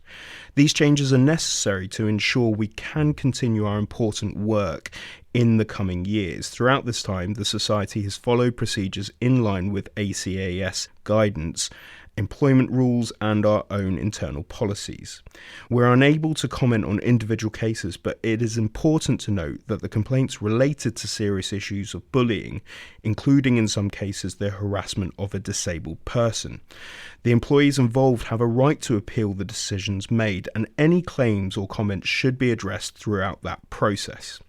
These changes are necessary to ensure we can continue our important work in the coming years. Throughout this time, the Society has followed procedures in line with ACAS guidance, employment rules and our own internal policies. We're unable to comment on individual cases, but it is important to note that the complaints related to serious issues of bullying, including in some cases the harassment of a disabled person. The employees involved have a right to appeal the decisions made, and any claims or comments should be addressed throughout that process.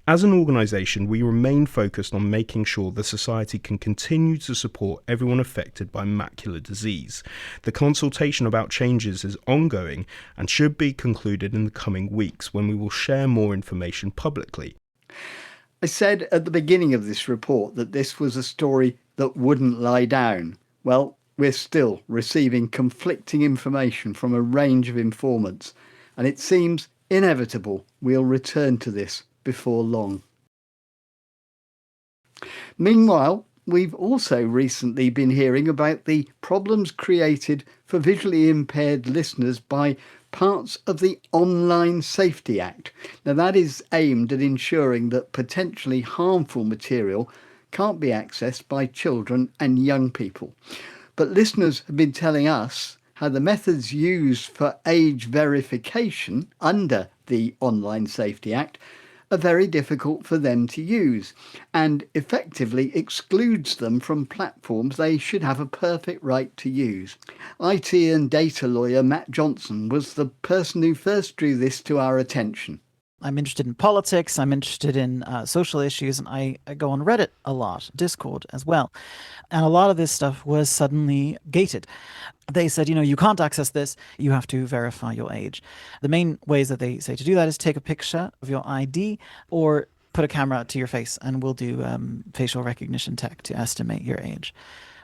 As an organisation, we remain focused on making sure the Society can continue to support everyone affected by macular disease. The consultation about changes is ongoing and should be concluded in the coming weeks, when we will share more information publicly. I said at the beginning of this report that this was a story that wouldn't lie down. Well, we're still receiving conflicting information from a range of informants, and it seems inevitable we'll return to this before long. Meanwhile, we've also recently been hearing about the problems created for visually impaired listeners by parts of the Online Safety Act. Now, that is aimed at ensuring that potentially harmful material can't be accessed by children and young people. But listeners have been telling us how the methods used for age verification under the Online Safety Act are very difficult for them to use and effectively excludes them from platforms they should have a perfect right to use. IT and data lawyer Matt Johnson was the person who first drew this to our attention. I'm interested in politics, I'm interested in social issues, and I go on Reddit a lot, Discord as well. And a lot of this stuff was suddenly gated. They said, you can't access this, you have to verify your age. The main ways that they say to do that is take a picture of your ID or put a camera to your face and we'll do facial recognition tech to estimate your age.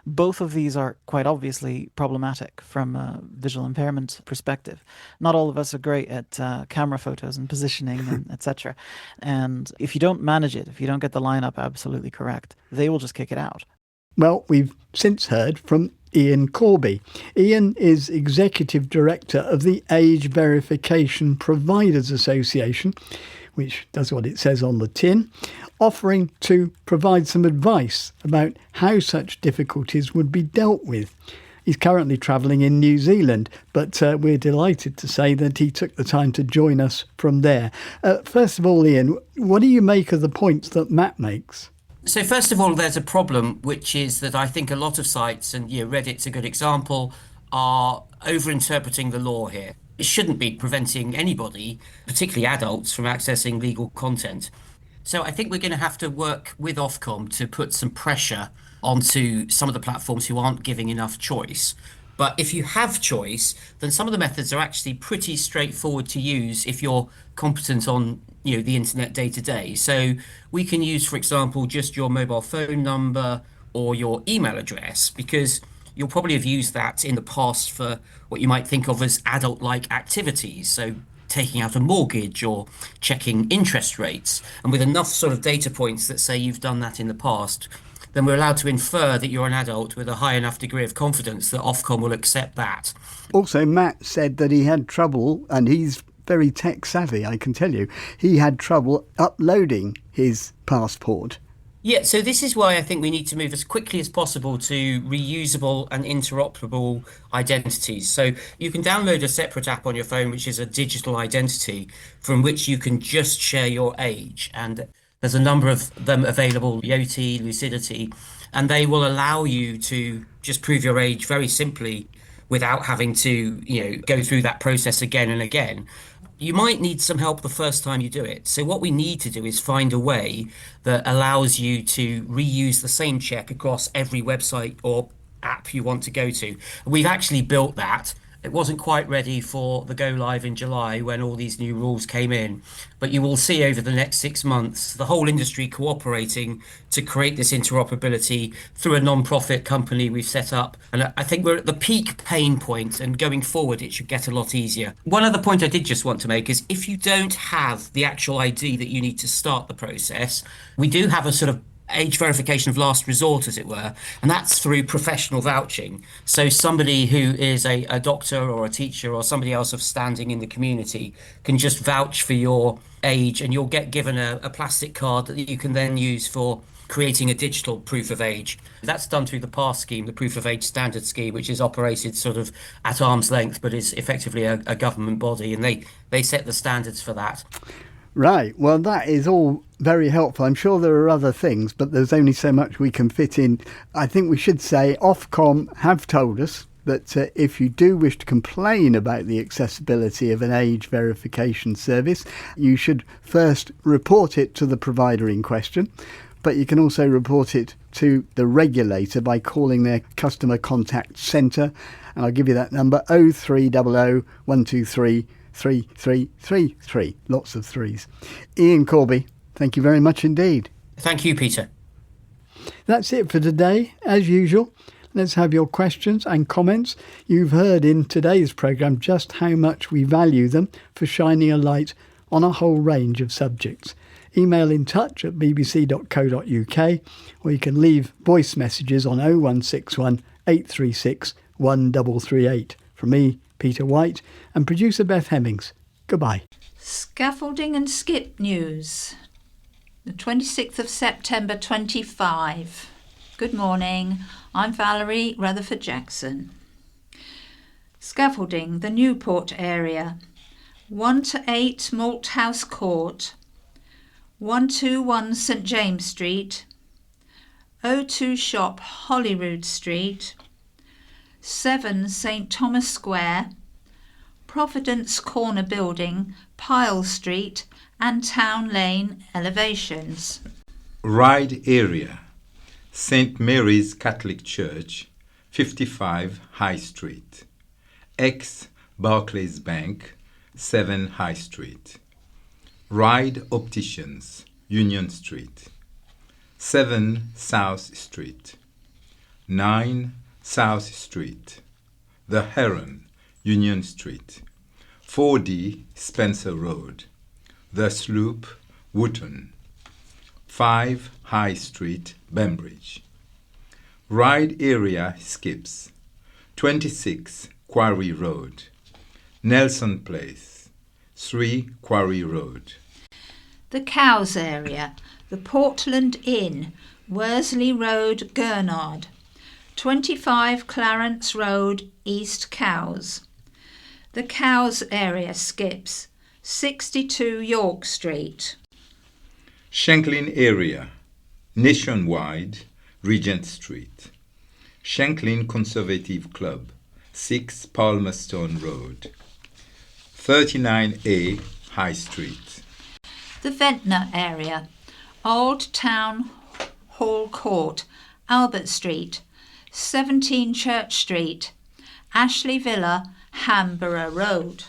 Both of these are quite obviously problematic from a visual impairment perspective. Not all of us are great at camera photos and positioning and etc. And if you don't manage it, if you don't get the lineup absolutely correct, they will just kick it out. Well, we've since heard from Ian Corby. Ian is Executive Director of the Age Verification Providers Association, which does what it says on the tin, offering to provide some advice about how such difficulties would be dealt with. He's currently travelling in New Zealand, but we're delighted to say that he took the time to join us from there. First of all, Ian, what do you make of the points that Matt makes? So first of all, there's a problem, which is that I think a lot of sites, and Reddit's a good example, are over-interpreting the law here. It shouldn't be preventing anybody, particularly adults, from accessing legal content. So I think we're going to have to work with Ofcom to put some pressure onto some of the platforms who aren't giving enough choice. But if you have choice, then some of the methods are actually pretty straightforward to use if you're competent on the internet day to day. So we can use, for example, just your mobile phone number or your email address, because you'll probably have used that in the past for what you might think of as adult-like activities. So taking out a mortgage or checking interest rates. And with enough sort of data points that say you've done that in the past, then we're allowed to infer that you're an adult with a high enough degree of confidence that Ofcom will accept that. Also, Matt said that he had trouble, and he's very tech savvy, I can tell you, he had trouble uploading his passport. Yeah, so this is why I think we need to move as quickly as possible to reusable and interoperable identities. So you can download a separate app on your phone, which is a digital identity, from which you can just share your age. And there's a number of them available, Yoti, Lucidity, and they will allow you to just prove your age very simply without having to, go through that process again and again. You might need some help the first time you do it. So what we need to do is find a way that allows you to reuse the same check across every website or app you want to go to. We've actually built that. It wasn't quite ready for the go live in July when all these new rules came in, but you will see over the next 6 months the whole industry cooperating to create this interoperability through a non-profit company we've set up. And I think we're at the peak pain point, and going forward it should get a lot easier. One other point I did just want to make is if you don't have the actual ID that you need to start the process, we do have a sort of age verification of last resort, as it were, and that's through professional vouching. So somebody who is a doctor or a teacher or somebody else of standing in the community can just vouch for your age, and you'll get given a plastic card that you can then use for creating a digital proof of age. That's done through the PASS scheme, the Proof of Age Standard scheme, which is operated sort of at arm's length, but is effectively a government body, and they set the standards for that. Right, well, that is all very helpful. I'm sure there are other things, but there's only so much we can fit in. I think we should say Ofcom have told us that if you do wish to complain about the accessibility of an age verification service, you should first report it to the provider in question, but you can also report it to the regulator by calling their customer contact centre, and I'll give you that number, 0300 123 3333. Lots of threes. Ian Corby, thank you very much indeed. Thank you, Peter. That's it for today. As usual, let's have your questions and comments. You've heard in today's programme just how much we value them for shining a light on a whole range of subjects. Email in touch at bbc.co.uk, or you can leave voice messages on 0161 836 1338. From me, Peter White, and producer Beth Hemmings. Goodbye. Scaffolding and skip news. The 26th of September 25. Good morning. I'm Valerie Rutherford-Jackson. Scaffolding, the Newport area. 1 to 8 Malthouse Court. 121 St James Street. O2 Shop Holyrood Street. 7 St Thomas Square, Providence Corner Building, Pyle Street and Town Lane elevations. Ryde area, St Mary's Catholic Church, 55 High Street. Ex Barclays Bank, 7 High Street. Ryde Opticians, Union Street. 7 South Street. 9 South Street, The Heron, Union Street, 4D Spencer Road, The Sloop, Wootton, 5 High Street, Bembridge. Ryde area skips, 26 Quarry Road. Nelson Place, 3 Quarry Road. The Cowes area, the Portland Inn, Worsley Road, Gurnard. 25 Clarence Road, East Cowes. The Cowes area skips, 62 York Street. Shanklin area, Nationwide, Regent Street. Shanklin Conservative Club, 6 Palmerston Road. 39A High Street. The Ventnor area, Old Town Hall Court, Albert Street. 17 Church Street, Ashley Villa, Hamborough Road.